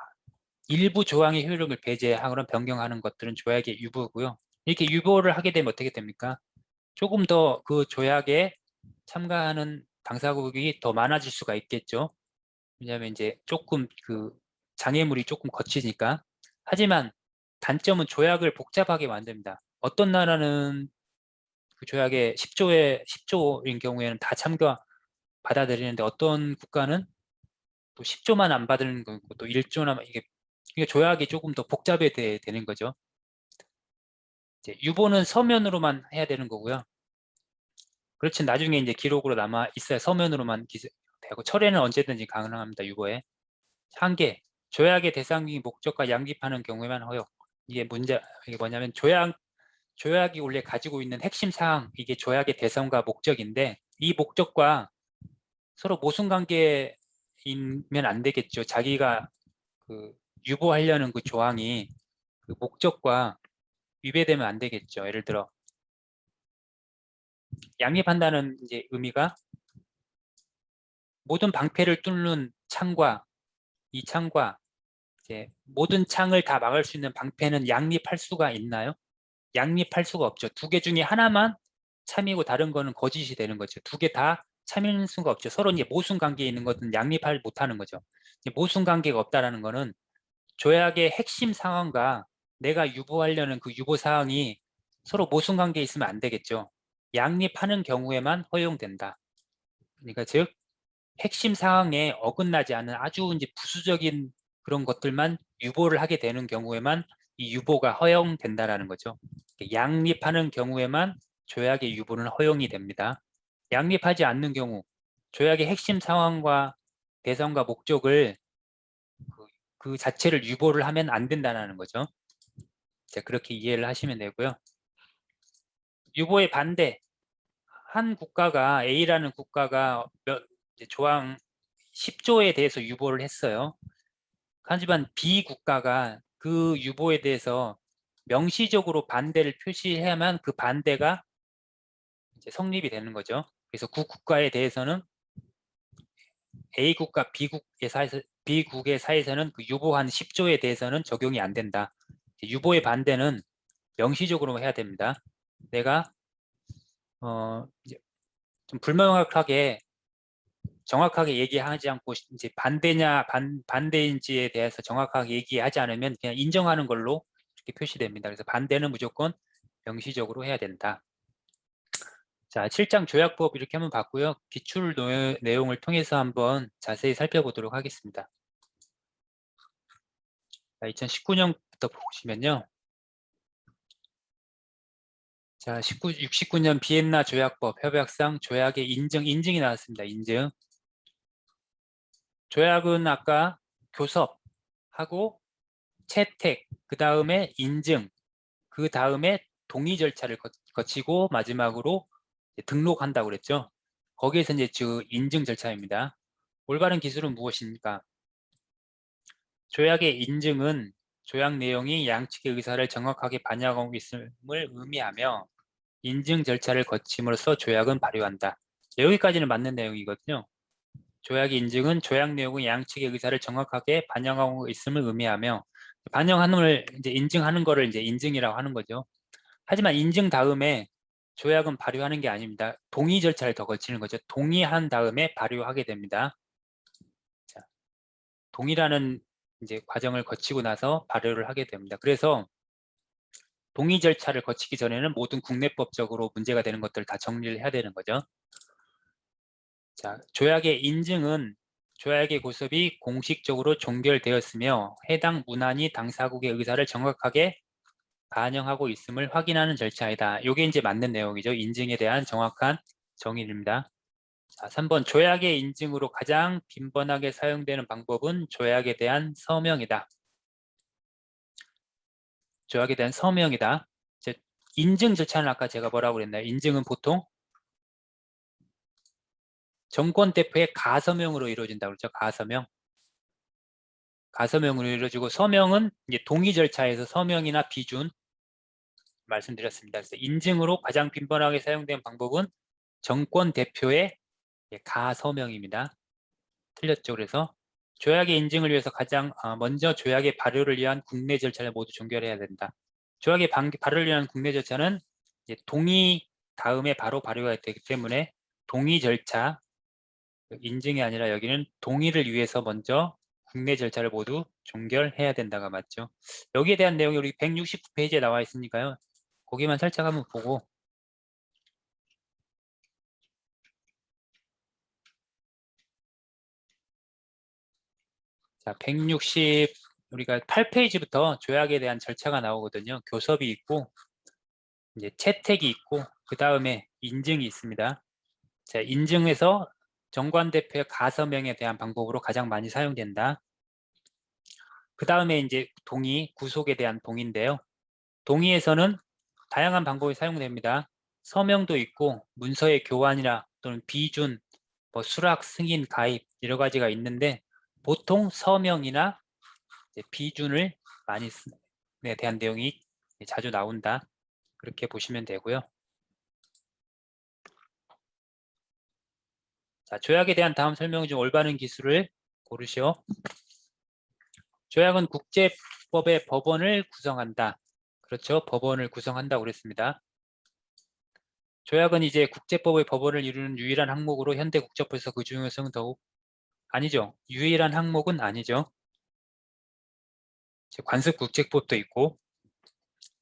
일부 조항의 효력을 배제하거나 변경하는 것들은 조약의 유보고요. 이렇게 유보를 하게 되면 어떻게 됩니까? 조금 더 그 조약에 참가하는 당사국이 더 많아질 수가 있겠죠. 왜냐하면 이제 조금 그 장애물이 조금 거치니까. 하지만 단점은 조약을 복잡하게 만듭니다. 어떤 나라는 그 조약에 10조인 경우에는 다 참가 받아들이는데 어떤 국가는 또 10조만 안 받는 거고 또 1조나 이게 조약이 조금 더 복잡해되는 거죠. 이제 유보는 서면으로만 해야 되는 거고요. 그렇지 나중에 이제 기록으로 남아 있어야 서면으로만 되고 철회는 언제든지 가능합니다. 유보에. 한계, 조약의 대상이 목적과 양립하는 경우에만 허용. 이게 뭐냐면 조약이 원래 가지고 있는 핵심 사항, 이게 조약의 대상과 목적인데 이 목적과 서로 모순관계이면 안 되겠죠. 자기가 그 유보하려는 그 조항이 그 목적과 위배되면 안 되겠죠. 예를 들어 양립한다는 이제 의미가 모든 방패를 뚫는 창과 이 창과 이제 모든 창을 다 막을 수 있는 방패는 양립할 수가 있나요? 양립할 수가 없죠. 두 개 중에 하나만 참이고 다른 거는 거짓이 되는 거죠. 두 개 다 참일 수가 없죠. 서로 이제 모순 관계에 있는 것은 양립할 못하는 거죠. 모순 관계가 없다라는 거는 조약의 핵심 상황과 내가 유보하려는 그 유보 사항이 서로 모순 관계에 있으면 안 되겠죠. 양립하는 경우에만 허용된다. 그러니까 즉 핵심 사항에 어긋나지 않은 아주 이제 부수적인 그런 것들만 유보를 하게 되는 경우에만 이 유보가 허용된다라는 거죠. 양립하는 경우에만 조약의 유보는 허용이 됩니다. 양립하지 않는 경우 조약의 핵심 상황과 대상과 목적을 그 자체를 유보를 하면 안 된다는 거죠. 자, 그렇게 이해를 하시면 되고요. 유보의 반대, 한 국가가 A라는 국가가 조항 10조에 대해서 유보를 했어요. 하지만 B 국가가 그 유보에 대해서 명시적으로 반대를 표시해야만 그 반대가 이제 성립이 되는 거죠. 그래서 그 국가에 대해서는 A 국가 B국의 사이에서는 그 유보한 10조에 대해서는 적용이 안 된다. 유보의 반대는 명시적으로 해야 됩니다. 내가 이제 좀 불명확하게 정확하게 얘기하지 않고 이제 반대인지에 대해서 정확하게 얘기하지 않으면 그냥 인정하는 걸로 이렇게 표시됩니다. 그래서 반대는 무조건 명시적으로 해야 된다. 자, 7장 조약법 이렇게 한번 봤고요. 기출 내용을 통해서 한번 자세히 살펴보도록 하겠습니다. 2019년부터 보시면요. 자, 69년 비엔나 조약법 협약상 조약의 인증이 나왔습니다. 인증. 조약은 아까 교섭하고 채택, 그 다음에 인증, 그 다음에 동의 절차를 거치고 마지막으로 등록한다고 그랬죠. 거기에서 이제 인증 절차입니다. 올바른 기술은 무엇입니까? 조약의 인증은 조약 내용이 양측의 의사를 정확하게 반영하고 있음을 의미하며 인증 절차를 거침으로써 조약은 발효한다. 여기까지는 맞는 내용이거든요. 조약의 인증은 조약 내용의 양측의 의사를 정확하게 반영하고 있음을 의미하며 반영함을 이제 인증하는 거를 이제 인증이라고 하는 거죠. 하지만 인증 다음에 조약은 발효하는 게 아닙니다. 동의 절차를 더 거치는 거죠. 동의한 다음에 발효하게 됩니다. 자, 동의라는 이제 과정을 거치고 나서 발효를 하게 됩니다. 그래서 동의 절차를 거치기 전에는 모든 국내법적으로 문제가 되는 것들 다 정리를 해야 되는 거죠. 자, 조약의 인증은 조약의 고섭이 공식적으로 종결되었으며 해당 문안이 당사국의 의사를 정확하게 반영하고 있음을 확인하는 절차이다. 이게 이제 맞는 내용이죠. 인증에 대한 정확한 정의입니다. 자, 3번 조약의 인증으로 가장 빈번하게 사용되는 방법은 조약에 대한 서명이다. 조약에 대한 서명이다. 이제 인증 절차는 아까 제가 뭐라고 그랬나요? 인증은 보통 정권 대표의 가서명으로 이루어진다고 그러죠. 가서명. 가서명으로 이루어지고 서명은 이제 동의 절차에서 서명이나 비준 말씀드렸습니다. 그래서 인증으로 가장 빈번하게 사용된 방법은 정권 대표의 가서명입니다. 틀렸죠. 그래서 조약의 인증을 위해서 가장 먼저 조약의 발효를 위한 국내 절차를 모두 종결해야 된다. 조약의 발효를 위한 국내 절차는 이제 동의 다음에 바로 발효가 되기 때문에 동의 절차, 인증이 아니라 여기는 동의를 위해서 먼저 국내 절차를 모두 종결해야 된다가 맞죠. 여기에 대한 내용이 우리 169페이지에 나와 있으니까요. 거기만 살짝 한번 보고 자, 160 우리가 8페이지부터 조약에 대한 절차가 나오거든요. 교섭이 있고 이제 채택이 있고 그 다음에 인증이 있습니다. 자, 인증에서 정관 대표의 가서명에 대한 방법으로 가장 많이 사용된다. 그 다음에 이제 동의, 구속에 대한 동의인데요. 동의에서는 다양한 방법이 사용됩니다. 서명도 있고 문서의 교환이나 또는 비준, 뭐 수락, 승인, 가입 여러 가지가 있는데 보통 서명이나 비준을 많이 에 대한 내용이 자주 나온다. 그렇게 보시면 되고요. 자, 조약에 대한 다음 설명 중 올바른 기술을 고르시오. 조약은 국제법의 법원을 구성한다. 그렇죠. 법원을 구성한다고 그랬습니다. 조약은 이제 국제법의 법원을 이루는 유일한 항목으로 현대 국제법에서 그 중요성은 더욱 아니죠. 유일한 항목은 아니죠. 관습 국제법도 있고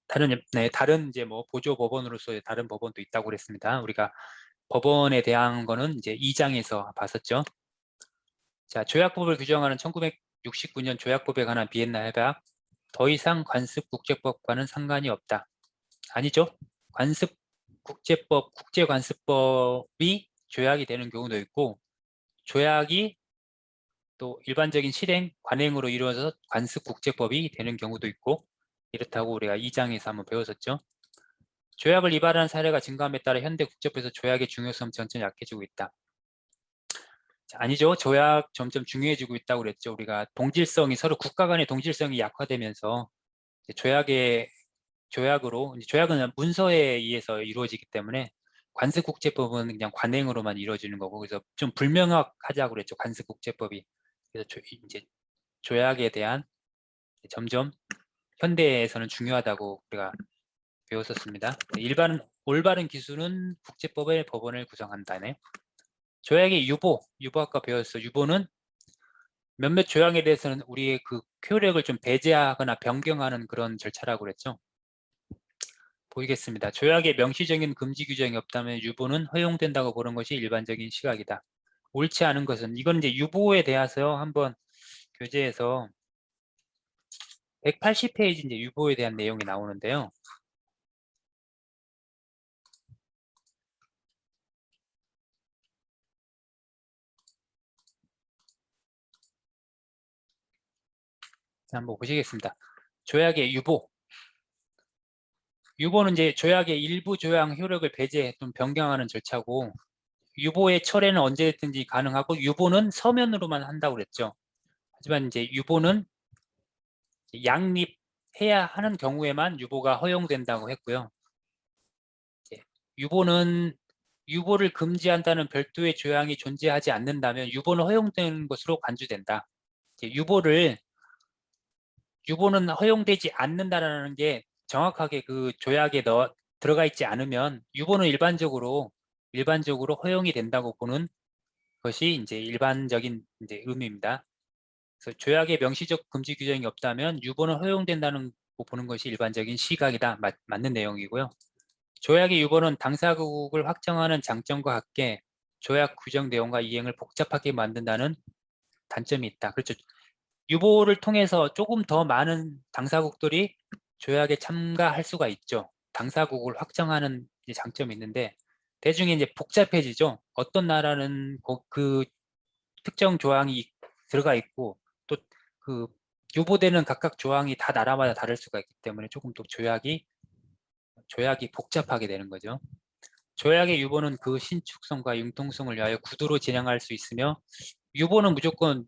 다른 이제 뭐 보조 법원으로서의 다른 법원도 있다고 그랬습니다. 우리가 법원에 대한 거는 이제 2장에서 봤었죠. 자, 조약법을 규정하는 1969년 조약법에 관한 비엔나 협약. 더 이상 관습 국제법과는 상관이 없다. 아니죠. 관습 국제법, 국제관습법이 조약이 되는 경우도 있고 조약이 또 일반적인 실행, 관행으로 이루어져서 관습 국제법이 되는 경우도 있고 이렇다고 우리가 2장에서 한번 배웠었죠. 조약을 위반하는 사례가 증가함에 따라 현대 국제법에서 조약의 중요성은 점점 약해지고 있다. 자, 아니죠. 조약 점점 중요해지고 있다고 그랬죠. 우리가 동질성이 서로 국가 간의 동질성이 약화되면서 조약은 문서에 의해서 이루어지기 때문에 관습국제법은 그냥 관행으로만 이루어지는 거고 그래서 좀 불명확하자고 그랬죠. 관습국제법이. 그래서 이제 조약에 대한 점점 현대에서는 중요하다고 우리가 배웠었습니다. 올바른 기술은 국제법의 법원을 구성한다네. 조약의 유보 아까 배웠어. 유보는 몇몇 조약에 대해서는 우리의 그 효력을 좀 배제하거나 변경하는 그런 절차라고 그랬죠. 보이겠습니다. 조약에 명시적인 금지 규정이 없다면 유보는 허용된다고 보는 것이 일반적인 시각이다. 옳지 않은 것은 이건 이제 유보에 대해서 한번 교재에서 180페이지 이제 유보에 대한 내용이 나오는데요. 한번 보시겠습니다. 조약의 유보는 이제 조약의 일부 조항 효력을 배제 또는 변경하는 절차고 유보의 철회는 언제든지 가능하고 유보는 서면으로만 한다고 그랬죠. 하지만 이제 유보는 양립해야 하는 경우에만 유보가 허용된다고 했고요. 유보를 금지한다는 별도의 조항이 존재하지 않는다면 유보는 허용되는 것으로 간주된다. 유보는 허용되지 않는다라는 게 정확하게 그 조약에 들어가 있지 않으면 유보는 일반적으로 허용이 된다고 보는 것이 이제 일반적인 이제 의미입니다. 그래서 조약에 명시적 금지 규정이 없다면 유보는 허용된다는 거 보는 것이 일반적인 시각이다. 맞는 내용이고요. 조약의 유보는 당사국을 확정하는 장점과 함께 조약 규정 내용과 이행을 복잡하게 만든다는 단점이 있다. 그렇죠. 유보를 통해서 조금 더 많은 당사국들이 조약에 참가할 수가 있죠. 당사국을 확정하는 장점이 있는데 대중에 이제 복잡해지죠. 어떤 나라는 그 특정 조항이 들어가 있고 또 그 유보되는 각각 조항이 다 나라마다 다를 수가 있기 때문에 조금 더 조약이 복잡하게 되는 거죠. 조약의 유보는 그 신축성과 융통성을 위하여 구두로 진행할 수 있으며 유보는 무조건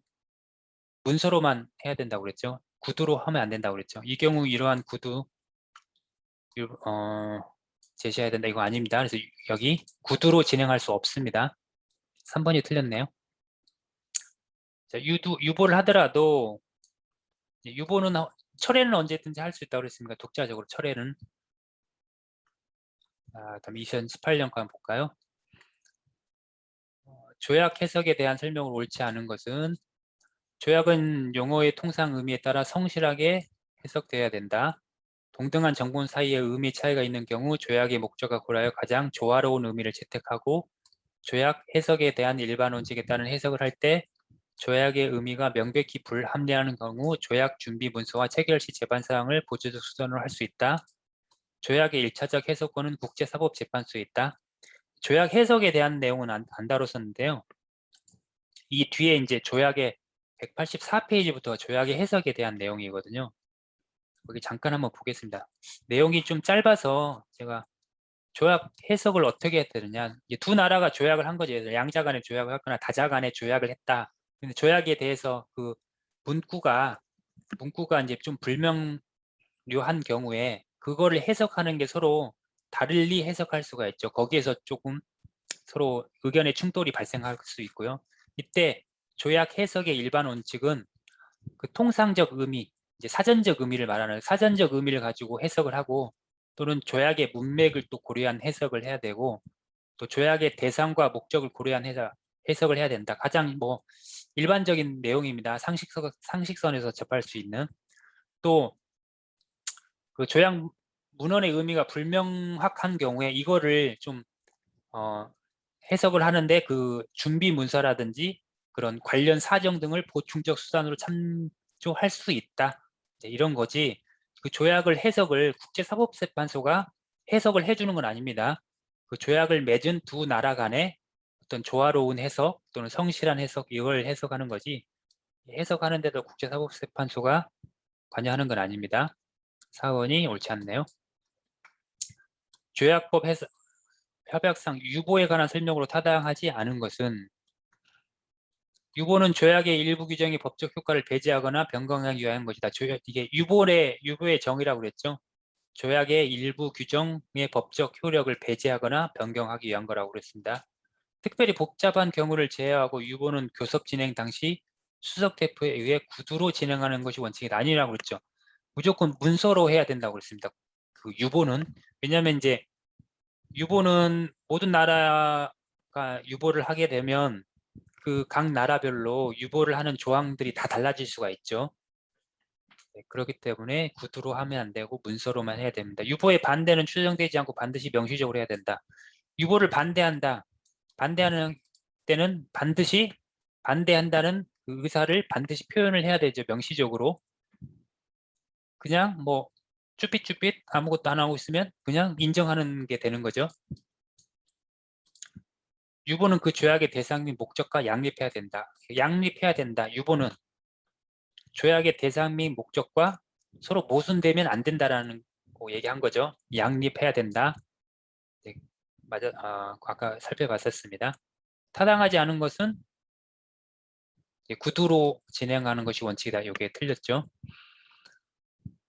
문서로만 해야 된다고 그랬죠. 구두로 하면 안 된다고 그랬죠. 이 경우 이러한 구두 제시해야 된다. 이거 아닙니다. 그래서 여기 구두로 진행할 수 없습니다. 3번이 틀렸네요. 자, 유보를 하더라도 유보는 철회는 언제든지 할 수 있다고 그랬습니다. 독자적으로 철회는. 다음 2018년 거 한번 볼까요? 조약 해석에 대한 설명을 옳지 않은 것은 조약은 용어의 통상 의미에 따라 성실하게 해석되어야 된다. 동등한 정본 사이에 의미 차이가 있는 경우 조약의 목적과 고려하여 가장 조화로운 의미를 채택하고 조약 해석에 대한 일반 원칙에 따른 해석을 할 때 조약의 의미가 명백히 불합리하는 경우 조약 준비 문서와 체결 시 재반 사항을 보조적 수단으로 할 수 있다. 조약의 1차적 해석권은 국제사법재판소에 있다. 조약 해석에 대한 내용은 안 다뤘었는데요. 이 뒤에 이제 조약의 184페이지부터 조약의 해석에 대한 내용이거든요. 거기 잠깐 한번 보겠습니다. 내용이 좀 짧아서 제가 조약 해석을 어떻게 해야 되느냐. 두 나라가 조약을 한 거죠. 양자 간에 조약을 했거나 다자 간에 조약을 했다. 근데 조약에 대해서 그 문구가 이제 좀 불명료한 경우에 그거를 해석하는 게 서로 다르게 해석할 수가 있죠. 거기에서 조금 서로 의견의 충돌이 발생할 수 있고요. 이때 조약 해석의 일반 원칙은 그 통상적 의미, 이제 사전적 의미를 말하는 사전적 의미를 가지고 해석을 하고 또는 조약의 문맥을 또 고려한 해석을 해야 되고 또 조약의 대상과 목적을 고려한 해석을 해야 된다. 가장 뭐 일반적인 내용입니다. 상식선에서 접할 수 있는 또 그 조약 문헌의 의미가 불명확한 경우에 이거를 좀 해석을 하는데 그 준비 문서라든지 그런 관련 사정 등을 보충적 수단으로 참조할 수 있다. 이런 거지. 그 조약을 해석을 국제사법재판소가 해석을 해주는 건 아닙니다. 그 조약을 맺은 두 나라 간의 어떤 조화로운 해석 또는 성실한 해석 이걸 해석하는 거지. 해석하는데도 국제사법재판소가 관여하는 건 아닙니다. 사원이 옳지 않네요. 조약법 해석 협약상 유보에 관한 설명으로 타당하지 않은 것은 유보는 조약의 일부 규정이 법적 효과를 배제하거나 변경하기 위한 것이다. 이게 유보의 정의라고 그랬죠. 조약의 일부 규정의 법적 효력을 배제하거나 변경하기 위한 거라고 그랬습니다. 특별히 복잡한 경우를 제외하고 유보는 교섭 진행 당시 수석 대표에 의해 구두로 진행하는 것이 원칙이 아니라고 그랬죠. 무조건 문서로 해야 된다고 그랬습니다. 그 유보는 왜냐하면 이제 유보는 모든 나라가 유보를 하게 되면 그 각 나라별로 유보를 하는 조항들이 다 달라질 수가 있죠. 네, 그렇기 때문에 구두로 하면 안 되고 문서로만 해야 됩니다. 유보의 반대는 추정되지 않고 반드시 명시적으로 해야 된다. 유보를 반대하는 때는 반드시 반대한다는 그 의사를 반드시 표현을 해야 되죠. 명시적으로. 그냥 뭐 쭈삣쭈삣 아무것도 안 하고 있으면 그냥 인정하는 게 되는 거죠. 유보는 그 조약의 대상 및 목적과 양립해야 된다. 양립해야 된다. 유보는 조약의 대상 및 목적과 서로 모순되면 안 된다라는 거 얘기한 거죠. 양립해야 된다. 네, 맞아. 아까 살펴봤었습니다. 타당하지 않은 것은 구두로 진행하는 것이 원칙이다. 이게 틀렸죠.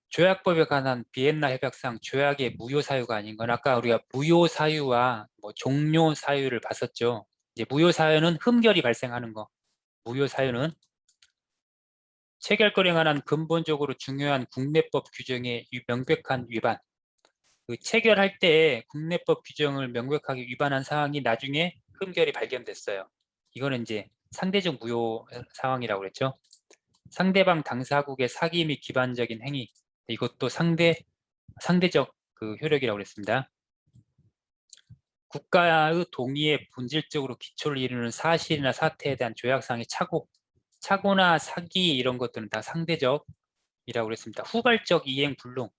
조약법에 관한 비엔나 협약상 조약의 무효 사유가 아닌 건 아까 우리가 무효 사유와 뭐 종료 사유를 봤었죠. 이제 무효 사유는 흠결이 발생하는 거. 무효 사유는 체결권에 관한 근본적으로 중요한 국내법 규정의 명백한 위반. 그 체결할 때 국내법 규정을 명백하게 위반한 사항이 나중에 흠결이 발견됐어요. 이거는 이제 상대적 무효 상황이라고 그랬죠. 상대방 당사국의 사기 및 기반적인 행위. 이것도 상대적 그 효력이라고 그랬습니다. 국가의 동의에 본질적으로 기초를 이루는 사실이나 사태에 대한 조약상의 착오나 사기 이런 것들은 다 상대적이라고 그랬습니다. 후발적 이행 불능.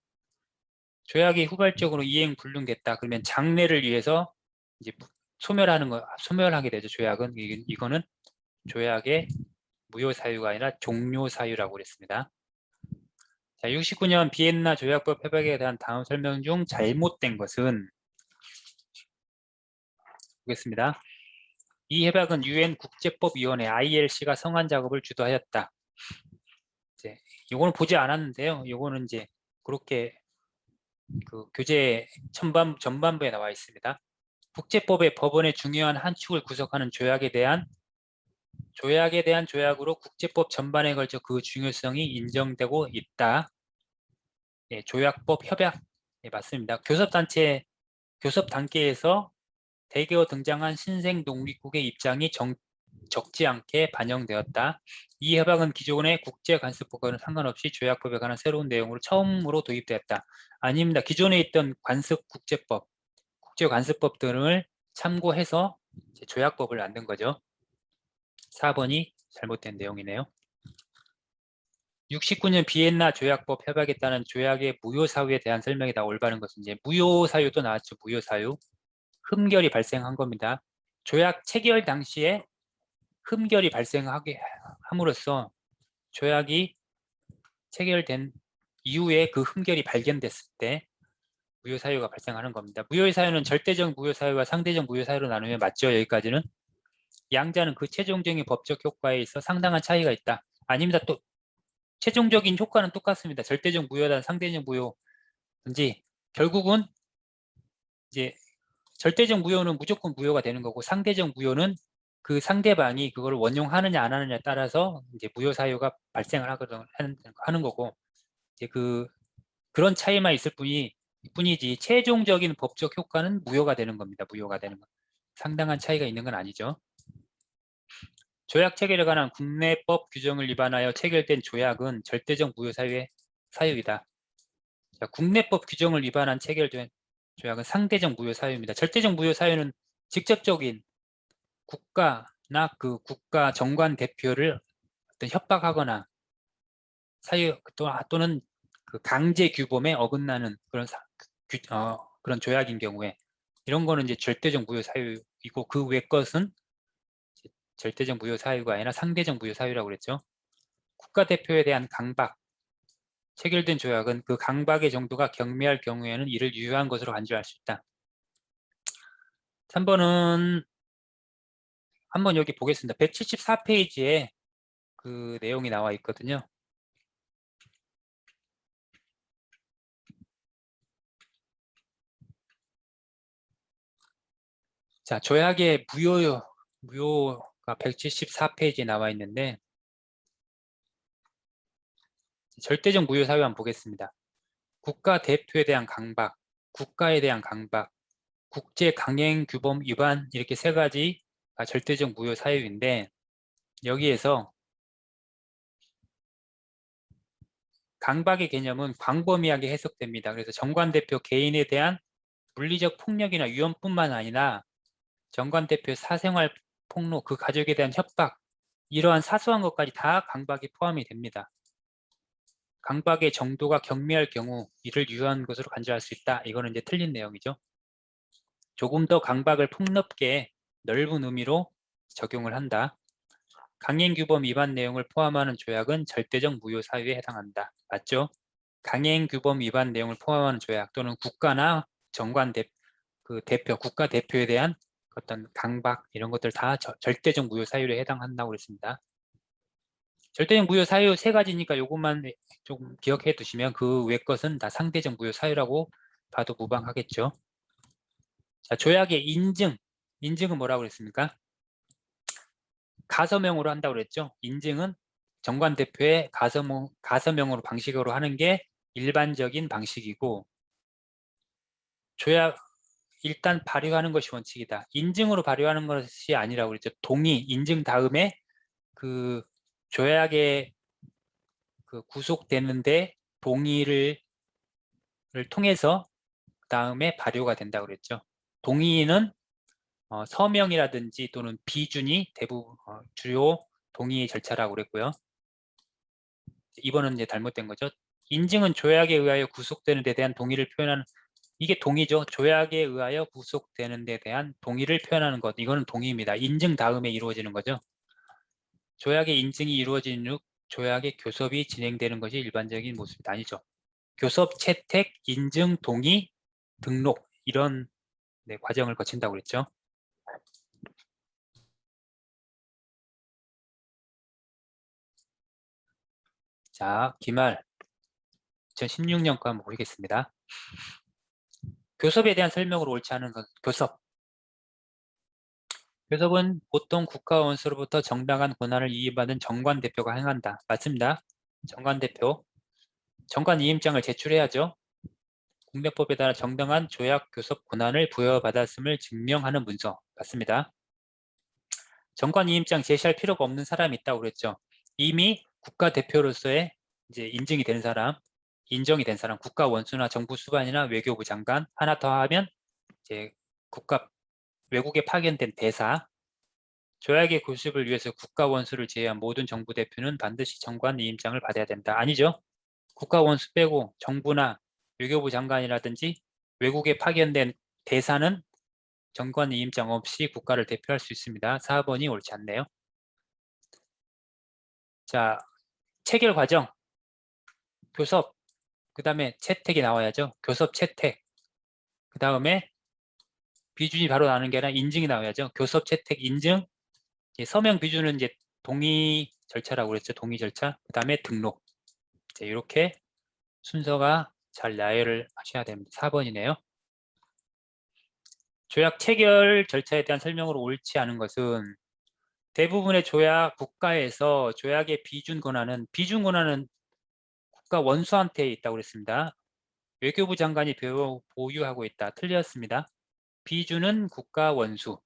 조약이 후발적으로 이행 불능됐다. 그러면 장래를 위해서 이제 소멸하게 되죠. 조약은 이거는 조약의 무효 사유가 아니라 종료 사유라고 그랬습니다. 자, 69년 비엔나 조약법 협약에 대한 다음 설명 중 잘못된 것은 보겠습니다. 이 협약은 UN 국제법위원회 ILC가 성안 작업을 주도하였다. 이제 이거는 보지 않았는데요. 이거는 이제 그렇게 그 교재 전반부에 나와 있습니다. 국제법의 법원의 중요한 한 축을 구성하는 조약에 대한 조약으로 국제법 전반에 걸쳐 그 중요성이 인정되고 있다. 예, 조약법 협약 예, 맞습니다. 교섭 단계에서 대거 등장한 신생 독립국의 입장이 적지 않게 반영되었다. 이 협약은 기존의 국제관습법과는 상관없이 조약법에 관한 새로운 내용으로 처음으로 도입되었다. 아닙니다. 기존에 있던 국제관습법 등을 참고해서 조약법을 만든 거죠. 4번이 잘못된 내용이네요. 69년 비엔나 조약법 협약에 따른 조약의 무효사유에 대한 설명이다. 올바른 것은 이제 무효사유도 나왔죠. 무효사유. 흠결이 발생한 겁니다. 조약 체결 당시에 흠결이 발생하게 함으로써 조약이 체결된 이후에 그 흠결이 발견됐을 때 무효사유가 발생하는 겁니다. 무효사유는 절대적 무효사유와 상대적 무효사유로 나누면 맞죠? 여기까지는. 양자는 그 최종적인 법적 효과에 있어 상당한 차이가 있다. 아닙니다. 또 최종적인 효과는 똑같습니다. 절대적 무효다, 상대적 무효인지 결국은 이제 절대적 무효는 무조건 무효가 되는 거고 상대적 무효는 그 상대방이 그걸 원용하느냐 안 하느냐에 따라서 이제 무효 사유가 발생을 하는 거고 이제 그런 차이만 있을 뿐이지 최종적인 법적 효과는 무효가 되는 겁니다. 무효가 되는 거. 상당한 차이가 있는 건 아니죠. 조약 체결에 관한 국내법 규정을 위반하여 체결된 조약은 절대적 무효 사유의 사유이다. 자, 국내법 규정을 위반한 체결된 조약은 상대적 무효 사유입니다. 절대적 무효 사유는 직접적인 국가나 그 국가 정관 대표를 어떤 협박하거나 사유 또는 그 강제 규범에 어긋나는 그런 조약인 경우에 이런 거는 이제 절대적 무효 사유이고 그 외 것은 절대적 무효 사유가 아니라 상대적 무효 사유라고 그랬죠. 국가 대표에 대한 강박 체결된 조약은 그 강박의 정도가 경미할 경우에는 이를 유효한 것으로 간주할 수 있다. 3번은 한번 여기 보겠습니다. 174페이지에 그 내용이 나와 있거든요. 자, 조약의 무효가 174페이지에 나와 있는데 절대적 무효 사유 한번 보겠습니다. 국가 대표에 대한 강박, 국가에 대한 강박, 국제 강행 규범 위반 이렇게 세 가지가 절대적 무효 사유인데 여기에서 강박의 개념은 광범위하게 해석됩니다. 그래서 정관 대표 개인에 대한 물리적 폭력이나 위험뿐만 아니라 정관 대표 사생활 폭로, 그 가족에 대한 협박 이러한 사소한 것까지 다 강박이 포함이 됩니다. 강박의 정도가 경미할 경우 이를 유효한 것으로 간주할 수 있다. 이거는 이제 틀린 내용이죠. 조금 더 강박을 폭넓게 넓은 의미로 적용을 한다. 강행규범 위반 내용을 포함하는 조약은 절대적 무효 사유에 해당한다. 맞죠? 강행규범 위반 내용을 포함하는 조약 또는 국가나 정관 대표, 국가 대표에 대한 어떤 강박 이런 것들 다 절대적 무효 사유에 해당한다고 그랬습니다. 절대적 무효 사유 세 가지니까 이것만 좀 기억해 두시면 그 외 것은 다 상대적 무효 사유라고 봐도 무방하겠죠. 자, 조약의 인증은 뭐라고 그랬습니까? 가서명으로 한다고 그랬죠. 인증은 정관 대표의 가서명으로 방식으로 하는 게 일반적인 방식이고 조약 일단 발효하는 것이 원칙이다. 인증으로 발효하는 것이 아니라고 그랬죠. 동의, 인증 다음에 그 조약에 그 구속되는데 동의를 통해서 다음에 발효가 된다고 그랬죠. 동의는 서명이라든지 또는 비준이 대부분 주요 동의 절차라고 그랬고요. 이번은 이제 잘못된 거죠. 인증은 조약에 의하여 구속되는 데 대한 동의를 표현하는 이게 동의죠. 조약에 의하여 구속되는 데 대한 동의를 표현하는 것. 이거는 동의입니다. 인증 다음에 이루어지는 거죠. 조약의 인증이 이루어진 후 조약의 교섭이 진행되는 것이 일반적인 모습이다. 아니죠. 교섭, 채택, 인증, 동의, 등록 이런 과정을 거친다고 그랬죠. 자, 기말 2016년 거 한번 보겠습니다. 교섭에 대한 설명으로 옳지 않은 것, 교섭. 교섭은 보통 국가 원수로부터 정당한 권한을 이임받은 정관 대표가 행한다. 맞습니다. 정관 대표. 정관 이임장을 제출해야죠. 국내법에 따라 정당한 조약 교섭 권한을 부여받았음을 증명하는 문서. 맞습니다. 정관 이임장 제시할 필요가 없는 사람이 있다고 그랬죠. 이미 국가 대표로서의 이제 인증이 된 사람, 인정이 된 사람, 국가 원수나 정부 수반이나 외교부 장관, 하나 더 하면 이제 국가 외국에 파견된 대사, 조약의 교습을 위해서 국가 원수를 제외한 모든 정부 대표는 반드시 정관 이임장을 받아야 된다. 아니죠. 국가 원수 빼고 정부나 외교부 장관이라든지 외국에 파견된 대사는 정관 이임장 없이 국가를 대표할 수 있습니다. 4번이 옳지 않네요. 자, 체결 과정, 교섭, 그 다음에 채택이 나와야죠. 교섭 채택, 그 다음에 비준이 바로 나오는 게 아니라 인증이 나와야죠. 교섭 채택 인증, 서명 비준은 이제 동의 절차라고 그랬죠. 동의 절차, 그 다음에 등록. 이렇게 순서가 잘 나열을 하셔야 됩니다. 4번이네요. 조약 체결 절차에 대한 설명으로 옳지 않은 것은 대부분의 조약 국가에서 조약의 비준 권한은 국가 원수한테 있다고 그랬습니다. 외교부 장관이 보유하고 있다. 틀렸습니다. 비준은 국가 원수.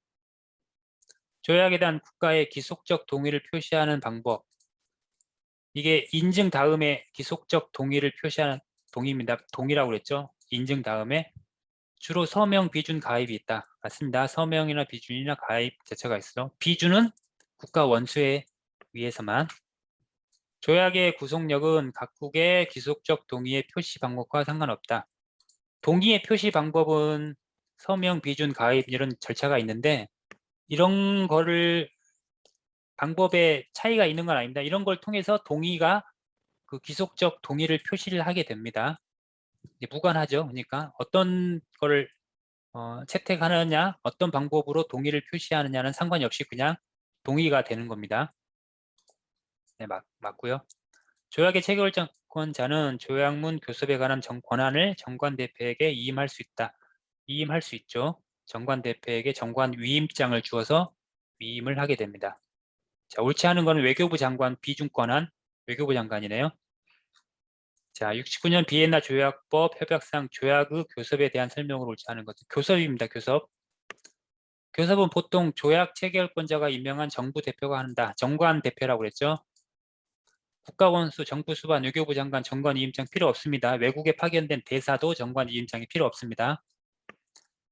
조약에 대한 국가의 기속적 동의를 표시하는 방법. 이게 인증 다음에 기속적 동의를 표시하는 동의입니다. 동의라고 그랬죠. 인증 다음에 주로 서명, 비준, 가입이 있다. 맞습니다. 서명이나 비준이나 가입 자체가 있어. 비준은 국가 원수에 의해서만. 조약의 구속력은 각국의 기속적 동의의 표시 방법과 상관없다. 동의의 표시 방법은 서명, 비준, 가입 이런 절차가 있는데 이런 거를 방법에 차이가 있는 건 아닙니다. 이런 걸 통해서 동의가 그 기속적 동의를 표시를 하게 됩니다. 무관하죠. 그러니까 어떤 거를 채택하느냐, 어떤 방법으로 동의를 표시하느냐는 상관이 없이 그냥 동의가 되는 겁니다. 네, 맞고요. 조약의 체결권자는 조약문 교섭에 관한 권한을 정관 대표에게 이임할 수 있다. 이임할 수 있죠. 정관 대표에게 정관 위임장을 주어서 위임을 하게 됩니다. 자, 옳지 않은 것은 외교부 장관 비준권한 외교부 장관이네요. 자, 69년 비엔나 조약법 협약상 조약의 교섭에 대한 설명으로 옳지 않은 것은 교섭입니다. 교섭. 교섭은 보통 조약 체결권자가 임명한 정부 대표가 한다. 정관 대표라고 그랬죠. 국가원수, 정부 수반, 외교부 장관, 정관 이임장 필요 없습니다. 외국에 파견된 대사도 정관 이임장이 필요 없습니다.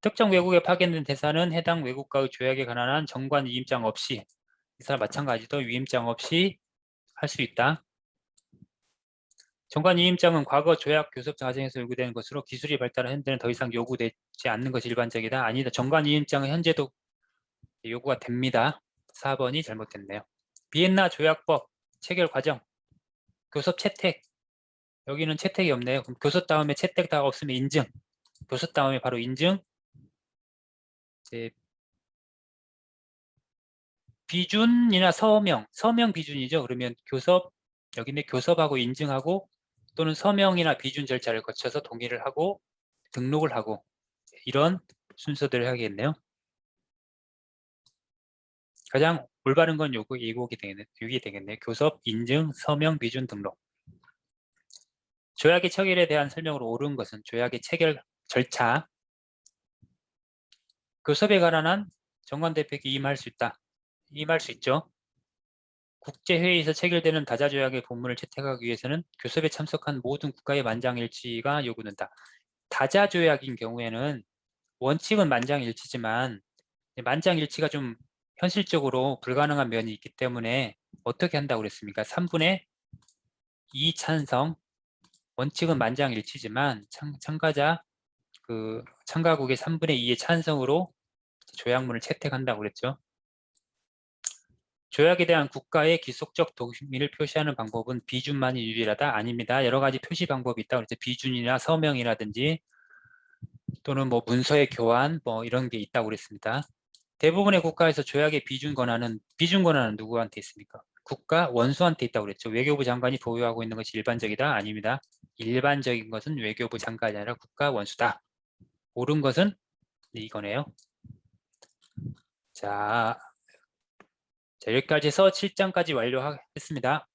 특정 외국에 파견된 대사는 해당 외국과의 조약에 관한 한 정관 이임장 없이 이 사람 마찬가지도 위임장 없이 할 수 있다. 정관 이임장은 과거 조약 교섭 과정에서 요구되는 것으로 기술이 발달한 현재는 더 이상 요구되지 않는 것이 일반적이다. 아니다. 정관 이임장은 현재도 요구가 됩니다. 4번이 잘못됐네요. 비엔나 조약법 체결 과정 교섭 채택 여기는 채택이 없네요. 그럼 교섭 다음에 채택 다 없으면 인증 교섭 다음에 바로 인증 이제 비준이나 서명 비준이죠. 그러면 교섭 여기는 교섭하고 인증하고 또는 서명이나 비준 절차를 거쳐서 동의를 하고 등록을 하고 이런 순서대로 하겠네요. 가장 올바른 건 이곡이 되겠네요. 교섭, 인증, 서명, 비준, 등록. 조약의 체결에 대한 설명으로 옳은 것은 조약의 체결 절차. 교섭에 관한 한 정관 대표에게 이임할 수 있다. 이임할 수 있죠. 국제회의에서 체결되는 다자조약의 본문을 채택하기 위해서는 교섭에 참석한 모든 국가의 만장일치가 요구된다. 다자조약인 경우에는 원칙은 만장일치지만 만장일치가 좀 현실적으로 불가능한 면이 있기 때문에 어떻게 한다고 그랬습니까? 3분의 2 찬성 원칙은 만장일치지만 참가국의 3분의 2의 찬성으로 조약문을 채택한다고 그랬죠. 조약에 대한 국가의 기속적 동의를 표시하는 방법은 비준만이 유일하다? 아닙니다. 여러 가지 표시 방법이 있다고 그랬죠. 비준이나 서명이라든지 또는 뭐 문서의 교환 뭐 이런 게 있다고 그랬습니다. 대부분의 국가에서 조약의 비준 권한은 누구한테 있습니까? 국가 원수한테 있다고 그랬죠. 외교부 장관이 보유하고 있는 것이 일반적이다? 아닙니다. 일반적인 것은 외교부 장관이 아니라 국가 원수다. 옳은 것은 이거네요. 자, 여기까지 해서 7장까지 완료했습니다.